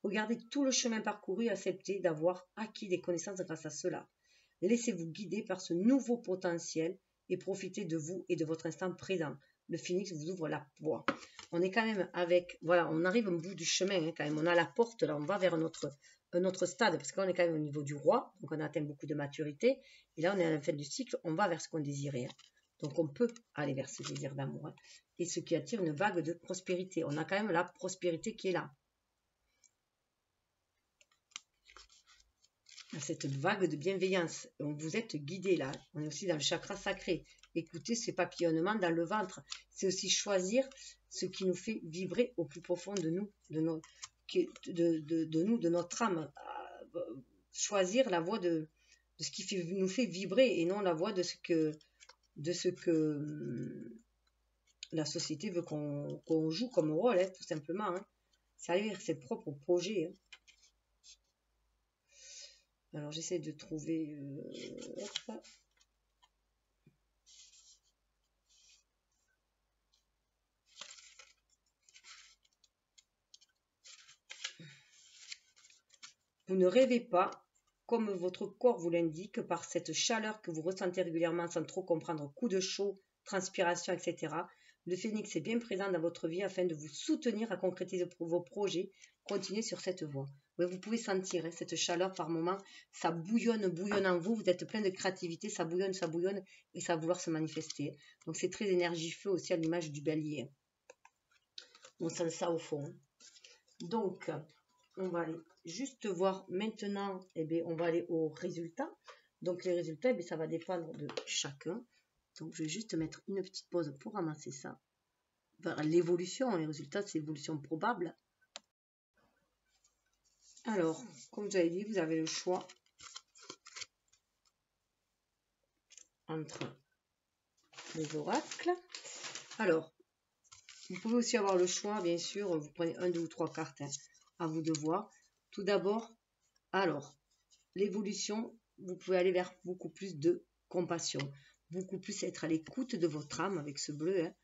Regardez tout le chemin parcouru et acceptez d'avoir acquis des connaissances grâce à cela. Laissez-vous guider par ce nouveau potentiel et profitez de vous et de votre instant présent. Le phénix vous ouvre la voie. On est quand même avec, voilà, on arrive au bout du chemin hein, quand même. On a la porte, là, on va vers un autre stade, parce qu'on est quand même au niveau du roi, donc on a atteint beaucoup de maturité. Et là, on est à la fin du cycle, on va vers ce qu'on désirait. Hein. Donc on peut aller vers ce désir d'amour. Hein, et ce qui attire une vague de prospérité. On a quand même la prospérité qui est là. Cette vague de bienveillance. Vous êtes guidé là. On est aussi dans le chakra sacré. Écoutez ces papillonnements dans le ventre. C'est aussi choisir ce qui nous fait vibrer au plus profond de nous, de notre âme. Choisir la voie de ce qui nous fait vibrer et non la voie de ce que la société veut qu'on joue comme rôle, hein, tout simplement. Hein. C'est aller vers ses propres projets. Hein. Alors, j'essaie de trouver... Vous ne rêvez pas, comme votre corps vous l'indique, par cette chaleur que vous ressentez régulièrement sans trop comprendre, coups de chaud, transpiration, etc. Le phénix est bien présent dans votre vie afin de vous soutenir à concrétiser vos projets. Continuez sur cette voie. Oui, vous pouvez sentir hein, cette chaleur par moment, ça bouillonne en vous, vous êtes plein de créativité, ça bouillonne et ça va vouloir se manifester. Donc c'est très énergifeux aussi à l'image du bélier. On sent ça au fond. Donc, on va aller juste voir maintenant, eh bien, on va aller aux résultats. Donc les résultats, eh bien, ça va dépendre de chacun. Donc je vais juste mettre une petite pause pour ramasser ça. L'évolution, les résultats, c'est l'évolution probable. Alors, comme j'avais dit, vous avez le choix entre les oracles. Alors, vous pouvez aussi avoir le choix, bien sûr, vous prenez 1, 2 ou 3 cartes, hein, à vous de voir. Tout d'abord, alors, l'évolution, vous pouvez aller vers beaucoup plus de compassion, beaucoup plus être à l'écoute de votre âme avec ce bleu, hein,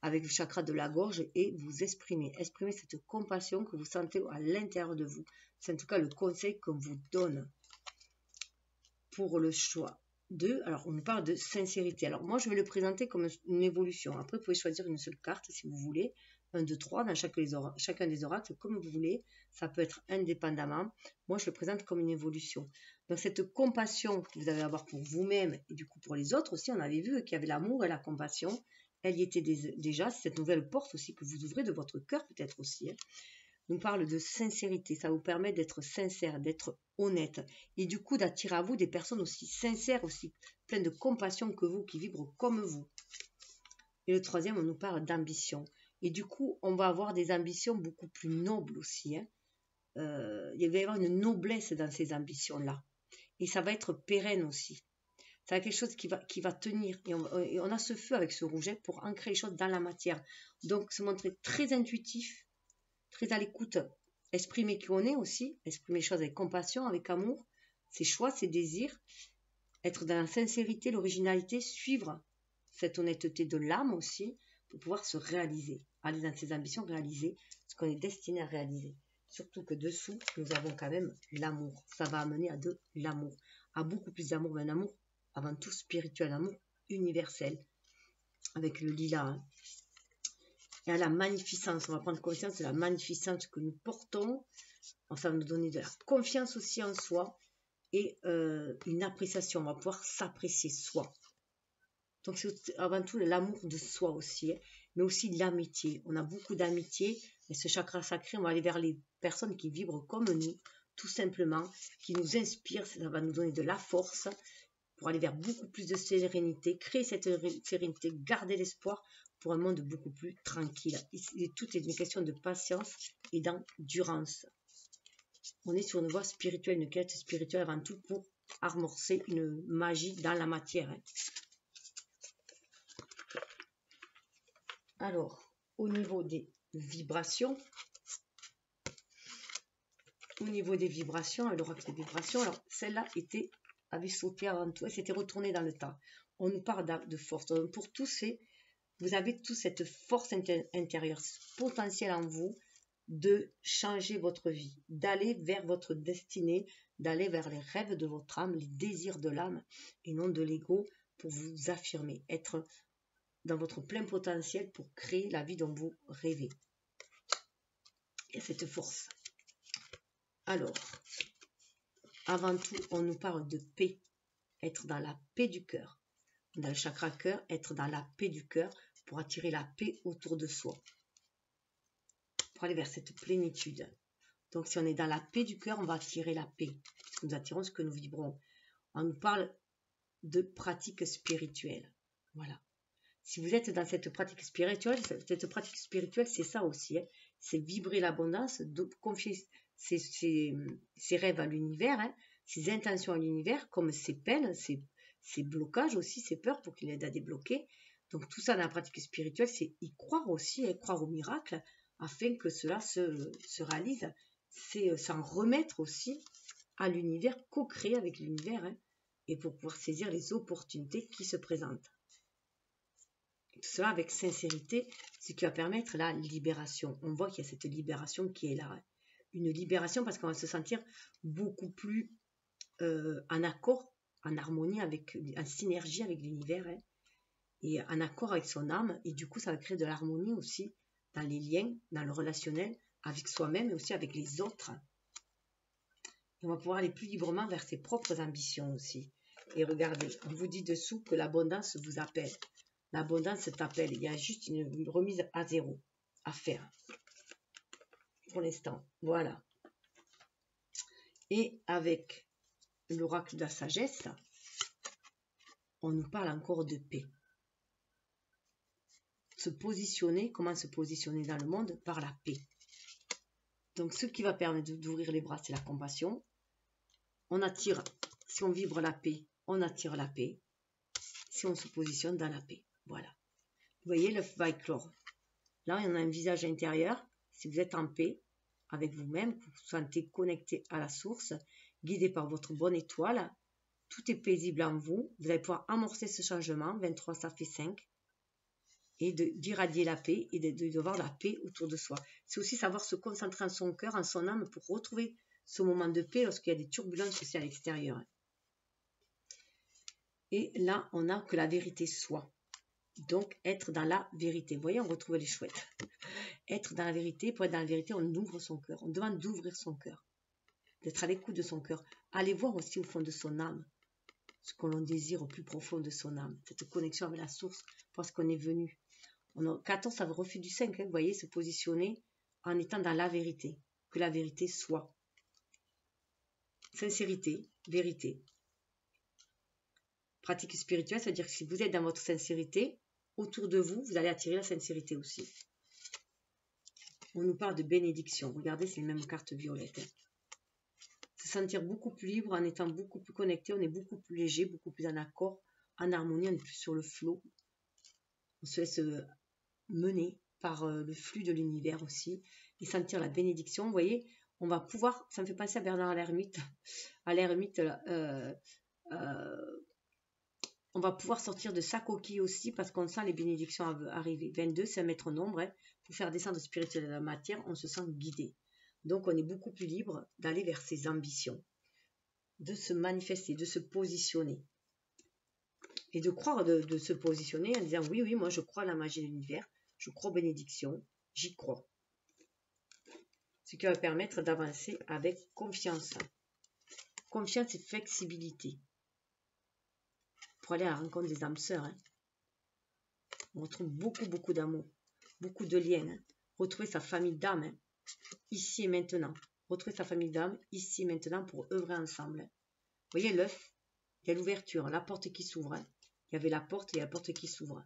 avec le chakra de la gorge et vous exprimer. Exprimez cette compassion que vous sentez à l'intérieur de vous. C'est en tout cas le conseil qu'on vous donne pour le choix. 2, alors on nous parle de sincérité. Alors moi je vais le présenter comme une évolution. Après vous pouvez choisir une seule carte si vous voulez. 1, 2, 3 dans chacun des oracles comme vous voulez. Ça peut être indépendamment. Moi je le présente comme une évolution. Donc cette compassion que vous allez avoir pour vous-même et du coup pour les autres aussi, on avait vu qu'il y avait l'amour et la compassion. elle y était déjà, c'est cette nouvelle porte aussi que vous ouvrez de votre cœur peut-être aussi. Hein. On parle de sincérité, ça vous permet d'être sincère, d'être honnête et du coup d'attirer à vous des personnes aussi sincères, aussi pleines de compassion que vous, qui vibrent comme vous. Et le troisième, on nous parle d'ambition. Et du coup, on va avoir des ambitions beaucoup plus nobles aussi. Hein. Il va y avoir une noblesse dans ces ambitions-là. Et ça va être pérenne aussi. Ça va être quelque chose qui va tenir. Et on a ce feu avec ce rouget pour ancrer les choses dans la matière. Donc, se montrer très intuitif, très à l'écoute, exprimer qui on est aussi, exprimer les choses avec compassion, avec amour, ses choix, ses désirs, être dans la sincérité, l'originalité, suivre cette honnêteté de l'âme aussi, pour pouvoir se réaliser, aller dans ses ambitions, réaliser ce qu'on est destiné à réaliser. Surtout que dessous, nous avons quand même l'amour. Ça va amener à de l'amour, à beaucoup plus d'amour, mais un amour avant tout spirituel, un amour universel, avec le lilas. Hein. Et à la magnificence, on va prendre conscience de la magnificence que nous portons. Ça va nous donner de la confiance aussi en soi et une appréciation. On va pouvoir s'apprécier soi. Donc c'est avant tout l'amour de soi aussi, hein, mais aussi l'amitié. On a beaucoup d'amitié et ce chakra sacré, on va aller vers les personnes qui vibrent comme nous, tout simplement, qui nous inspirent. Ça va nous donner de la force pour aller vers beaucoup plus de sérénité, créer cette sérénité, garder l'espoir pour un monde beaucoup plus tranquille. Tout est une question de patience et d'endurance. On est sur une voie spirituelle, une quête spirituelle avant tout pour amorcer une magie dans la matière. Hein. Alors, au niveau des vibrations, l'oracle des vibrations, alors celle-là avait sauté avant tout, elle s'était retournée dans le temps. On nous parle de force. Donc, pour tous, vous avez toute cette force intérieure, potentielle en vous, de changer votre vie, d'aller vers votre destinée, d'aller vers les rêves de votre âme, les désirs de l'âme, et non de l'ego, pour vous affirmer, être dans votre plein potentiel pour créer la vie dont vous rêvez. Il y a cette force. Alors, avant tout, on nous parle de paix, être dans la paix du cœur. Dans le chakra cœur, être dans la paix du cœur pour attirer la paix autour de soi. Pour aller vers cette plénitude. Donc, si on est dans la paix du cœur, on va attirer la paix. Nous attirons ce que nous vibrons. On nous parle de pratique spirituelle. Voilà. Si vous êtes dans cette pratique spirituelle, c'est ça aussi. Hein. C'est vibrer l'abondance, confier ses rêves à l'univers, hein, ses intentions à l'univers, comme ses peines, ses blocages aussi, ses peurs pour qu'il aide à débloquer. Donc tout ça dans la pratique spirituelle, c'est y croire aussi, hein, croire au miracle, afin que cela se réalise. C'est s'en remettre aussi à l'univers, co-créer avec l'univers, hein, et pour pouvoir saisir les opportunités qui se présentent. Tout cela avec sincérité, ce qui va permettre la libération. On voit qu'il y a cette libération qui est là. Une libération parce qu'on va se sentir beaucoup plus en accord, en harmonie, en synergie avec l'univers, hein, et en accord avec son âme. Et du coup, ça va créer de l'harmonie aussi dans les liens, dans le relationnel, avec soi-même et aussi avec les autres. Et on va pouvoir aller plus librement vers ses propres ambitions aussi. Et regardez, on vous dit dessous que l'abondance vous appelle. L'abondance t'appelle. Il y a juste une remise à zéro à faire. Pour l'instant. Voilà. Et avec l'oracle de la sagesse, on nous parle encore de paix. Se positionner, comment se positionner dans le monde? Par la paix. Donc ce qui va permettre d'ouvrir les bras, c'est la compassion. On attire, si on vibre la paix, on attire la paix. Si on se positionne dans la paix. Voilà. Vous voyez, le feu va éclore. Là, on a un visage intérieur. Si vous êtes en paix avec vous-même, que vous vous sentez connecté à la source, guidé par votre bonne étoile, tout est paisible en vous. Vous allez pouvoir amorcer ce changement. 23, ça fait 5. Et d'irradier la paix et d'avoir la paix autour de soi. C'est aussi savoir se concentrer en son cœur, en son âme, pour retrouver ce moment de paix lorsqu'il y a des turbulences aussi à l'extérieur. Et là, on n'a que la vérité soit. Donc, être dans la vérité. Vous voyez, on retrouve les chouettes. Être dans la vérité, pour être dans la vérité, on ouvre son cœur. On demande d'ouvrir son cœur. D'être à l'écoute de son cœur. Allez voir aussi au fond de son âme ce que l'on désire au plus profond de son âme. Cette connexion avec la source, parce qu'on est venu. On a 14, ça refait du 5. Hein, vous voyez, se positionner en étant dans la vérité. Que la vérité soit. Sincérité, vérité. Pratique spirituelle, c'est-à-dire que si vous êtes dans votre sincérité, autour de vous, vous allez attirer la sincérité aussi. On nous parle de bénédiction. Regardez, c'est les mêmes cartes violettes. Hein. Se sentir beaucoup plus libre en étant beaucoup plus connecté. On est beaucoup plus léger, beaucoup plus en accord, en harmonie. On est plus sur le flot. On se laisse mener par le flux de l'univers aussi. Et sentir la bénédiction. Vous voyez, on va pouvoir... Ça me fait penser à Bernard l'ermite. À l'ermite, on va pouvoir sortir de sa coquille aussi parce qu'on sent les bénédictions arriver. 22, c'est un maître nombre. Hein. Pour faire descendre spirituel de la matière, on se sent guidé. Donc, on est beaucoup plus libre d'aller vers ses ambitions, de se manifester, de se positionner. Et de croire, de se positionner en disant oui, oui, moi je crois à la magie de l'univers, je crois aux bénédictions, j'y crois. Ce qui va permettre d'avancer avec confiance. Confiance et flexibilité. Pour aller à la rencontre des âmes sœurs. Hein. On retrouve beaucoup, beaucoup d'amour, beaucoup de liens. Hein. Retrouver sa famille d'âmes, hein. Ici et maintenant. Retrouver sa famille d'âmes, ici et maintenant, pour œuvrer ensemble. Hein. Vous voyez l'œuf, il y a l'ouverture, la porte qui s'ouvre. Hein. Il y avait la porte et la porte qui s'ouvre.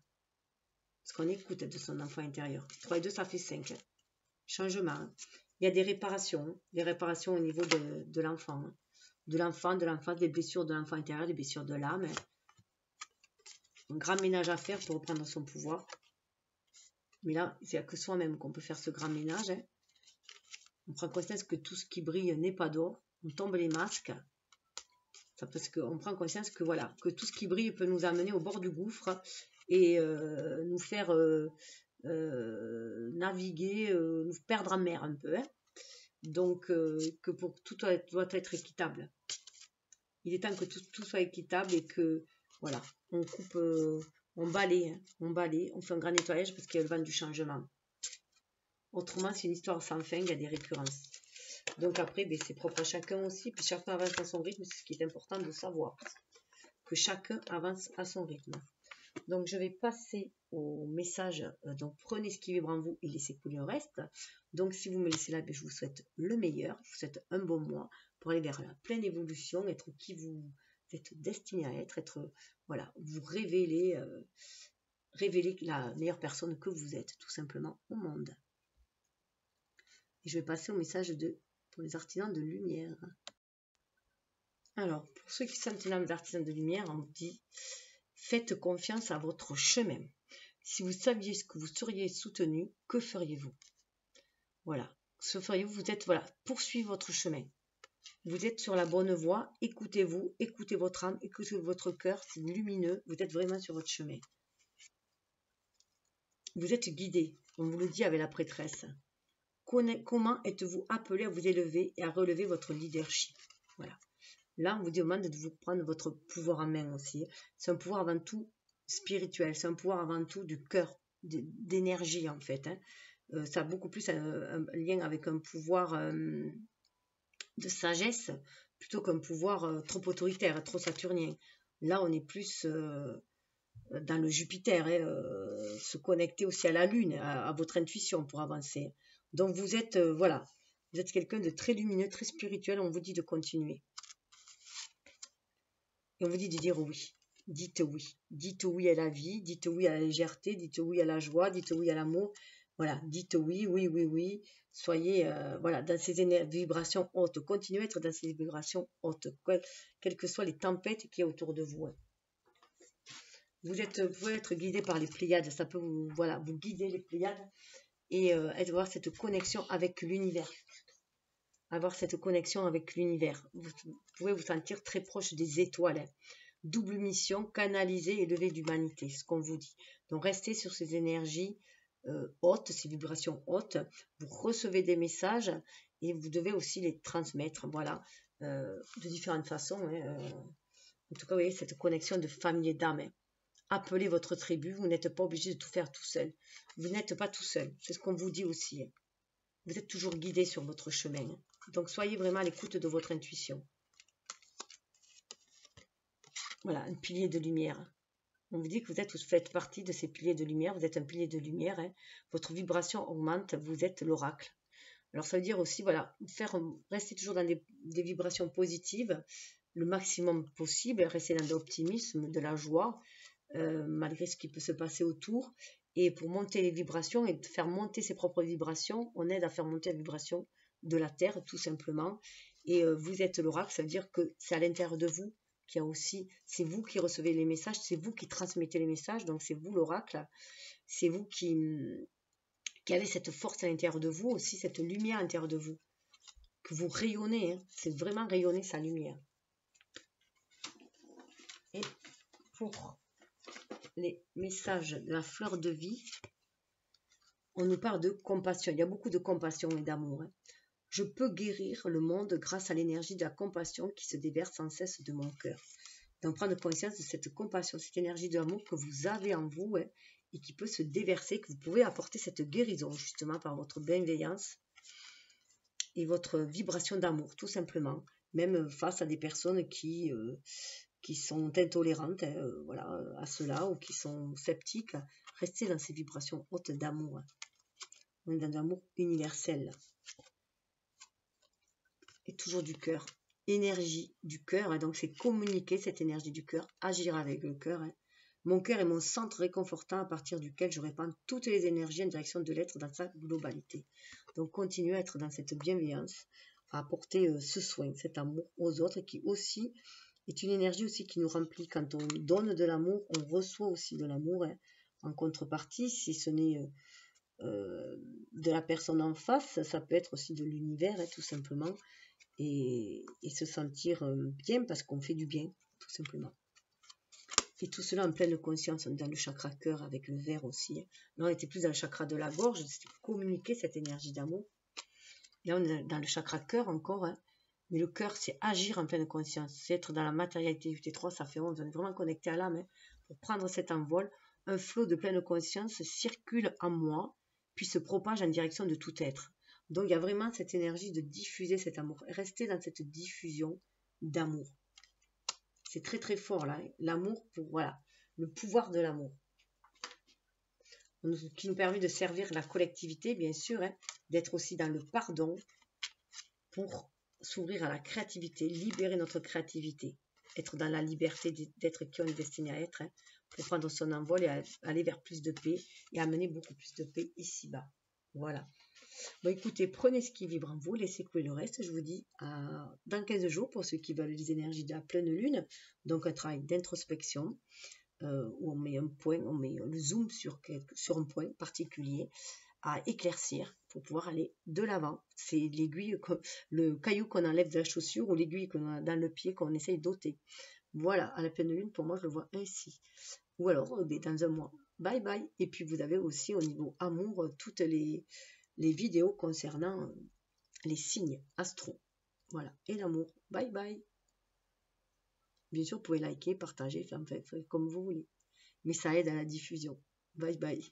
Parce qu'on écoute de son enfant intérieur. 3 et 2, ça fait 5. Hein. Changement. Hein. Il y a des réparations au niveau de l'enfant. Hein. De l'enfance, des blessures de l'enfant intérieur, des blessures de l'âme. Hein. Un grand ménage à faire pour reprendre son pouvoir. Mais là, il n'y a que soi-même qu'on peut faire ce grand ménage. Hein. On prend conscience que tout ce qui brille n'est pas d'or. On tombe les masques. Ça, parce qu'on prend conscience que voilà, que tout ce qui brille peut nous amener au bord du gouffre et nous faire naviguer, nous perdre en mer un peu. Hein. Donc, que pour tout doit être équitable. Il est temps que tout soit équitable et que, voilà, on coupe, on balaye, hein, on fait un grand nettoyage parce qu'il y a le vent du changement. Autrement, c'est une histoire sans fin, il y a des récurrences. Donc après, ben, c'est propre à chacun aussi, puis chacun avance à son rythme, c'est ce qui est important de savoir, que chacun avance à son rythme. Donc je vais passer au message, donc prenez ce qui vibre en vous et laissez couler le reste. Donc si vous me laissez là, ben, je vous souhaite le meilleur, je vous souhaite un bon mois pour aller vers la pleine évolution, être qui vous êtes destiné à être voilà, vous révéler la meilleure personne que vous êtes, tout simplement, au monde. Et je vais passer au message pour les artisans de lumière. Alors, pour ceux qui sont l'âme d'artisans de lumière, on vous dit, faites confiance à votre chemin. Si vous saviez ce que vous seriez soutenu, que feriez-vous? Voilà. Ce feriez-vous, vous êtes, voilà, poursuivez votre chemin. Vous êtes sur la bonne voie, écoutez-vous, écoutez votre âme, écoutez votre cœur, c'est lumineux, vous êtes vraiment sur votre chemin. Vous êtes guidé, on vous le dit avec la prêtresse. Comment êtes-vous appelé à vous élever et à relever votre leadership? Voilà. Là, on vous demande de vous prendre votre pouvoir en main aussi. C'est un pouvoir avant tout spirituel, c'est un pouvoir avant tout du cœur, d'énergie en fait. Hein. Ça a beaucoup plus un lien avec un pouvoir de sagesse plutôt qu'un pouvoir trop autoritaire, trop saturnien. Là, on est plus dans le Jupiter, hein, se connecter aussi à la Lune, à votre intuition pour avancer. Donc vous êtes, voilà, vous êtes quelqu'un de très lumineux, très spirituel, on vous dit de continuer. Et on vous dit de dire oui. Dites oui. Dites oui à la vie, dites oui à la légèreté, dites oui à la joie, dites oui à l'amour. Voilà, dites oui, oui, oui, oui. Soyez voilà, dans ces vibrations hautes. Continuez à être dans ces vibrations hautes, quelles que soient les tempêtes qui y a autour de vous. Hein. Vous pouvez être guidé par les Pléiades, ça peut vous, voilà, vous guider les Pléiades et avoir cette connexion avec l'univers. Avoir cette connexion avec l'univers. Vous pouvez vous sentir très proche des étoiles. Hein. Double mission, canaliser et lever l'humanité, ce qu'on vous dit. Donc restez sur ces énergies hautes, ces vibrations hautes. Vous recevez des messages et vous devez aussi les transmettre, voilà, de différentes façons. Hein. En tout cas, vous voyez, cette connexion de famille et d'âme. Hein. Appelez votre tribu, vous n'êtes pas obligé de tout faire tout seul. Vous n'êtes pas tout seul, c'est ce qu'on vous dit aussi. Hein. Vous êtes toujours guidé sur votre chemin. Hein. Donc, soyez vraiment à l'écoute de votre intuition. Voilà, un pilier de lumière. On vous dit que vous faites partie de ces piliers de lumière, vous êtes un pilier de lumière, hein. Votre vibration augmente, vous êtes l'oracle. Alors ça veut dire aussi, voilà, rester toujours dans des vibrations positives, le maximum possible, rester dans de l'optimisme, de la joie, malgré ce qui peut se passer autour. Et pour monter les vibrations et faire monter ses propres vibrations, on aide à faire monter la vibration de la Terre, tout simplement. Et vous êtes l'oracle, ça veut dire que c'est à l'intérieur de vous qu'il y a aussi, c'est vous qui recevez les messages, c'est vous qui transmettez les messages, donc c'est vous l'oracle, c'est vous qui avez cette force à l'intérieur de vous, aussi cette lumière à l'intérieur de vous, que vous rayonnez, hein. C'est vraiment rayonner sa lumière. Et pour les messages de la fleur de vie, on nous parle de compassion. Il y a beaucoup de compassion et d'amour, hein. Je peux guérir le monde grâce à l'énergie de la compassion qui se déverse sans cesse de mon cœur. Donc prendre conscience de cette compassion, cette énergie de l'amour que vous avez en vous, hein, et qui peut se déverser, que vous pouvez apporter cette guérison justement par votre bienveillance et votre vibration d'amour, tout simplement. Même face à des personnes qui sont intolérantes, hein, voilà, à cela, ou qui sont sceptiques, restez dans ces vibrations hautes d'amour. On est dans l'amour universel. Et toujours du cœur. Énergie du cœur, hein, donc c'est communiquer cette énergie du cœur, agir avec le cœur. Hein. Mon cœur est mon centre réconfortant à partir duquel je répands toutes les énergies en direction de l'être dans sa globalité. Donc continuez à être dans cette bienveillance, à apporter ce soin, cet amour aux autres qui aussi est une énergie aussi qui nous remplit. Quand on donne de l'amour, on reçoit aussi de l'amour, hein, en contrepartie, si ce n'est de la personne en face, ça peut être aussi de l'univers, hein, tout simplement, et se sentir bien parce qu'on fait du bien, tout simplement. Et tout cela en pleine conscience, dans le chakra cœur avec le verre aussi. Là, on était plus dans le chakra de la gorge, c'est communiquer cette énergie d'amour. Là, on est dans le chakra cœur encore, hein. Mais le cœur, c'est agir en pleine conscience. C'est être dans la matérialité. UT3, ça fait 11. On est vraiment connecté à l'âme, hein, pour prendre cet envol. Un flot de pleine conscience circule en moi, puis se propage en direction de tout être. Donc, il y a vraiment cette énergie de diffuser cet amour. Rester dans cette diffusion d'amour. C'est très très fort là. L'amour, voilà, le pouvoir de l'amour. Qui nous permet de servir la collectivité, bien sûr, hein, d'être aussi dans le pardon pour s'ouvrir à la créativité, libérer notre créativité, être dans la liberté d'être qui on est destiné à être, hein, pour prendre son envol et aller vers plus de paix et amener beaucoup plus de paix ici-bas. Voilà. Bon, écoutez, prenez ce qui vibre en vous, laissez couler le reste. Je vous dis dans 15 jours pour ceux qui veulent les énergies de la pleine lune. Donc un travail d'introspection où on met un point, on met le zoom sur un point particulier à éclaircir pour pouvoir aller de l'avant. C'est l'aiguille, le caillou qu'on enlève de la chaussure ou l'aiguille qu'on a dans le pied qu'on essaye d'ôter. Voilà, à la pleine lune, pour moi, je le vois ainsi. Ou alors, dans un mois. Bye bye. Et puis, vous avez aussi au niveau amour toutes les vidéos concernant les signes astro. Voilà, et l'amour. Bye bye. Bien sûr, vous pouvez liker, partager, faire comme vous voulez. Mais ça aide à la diffusion. Bye bye.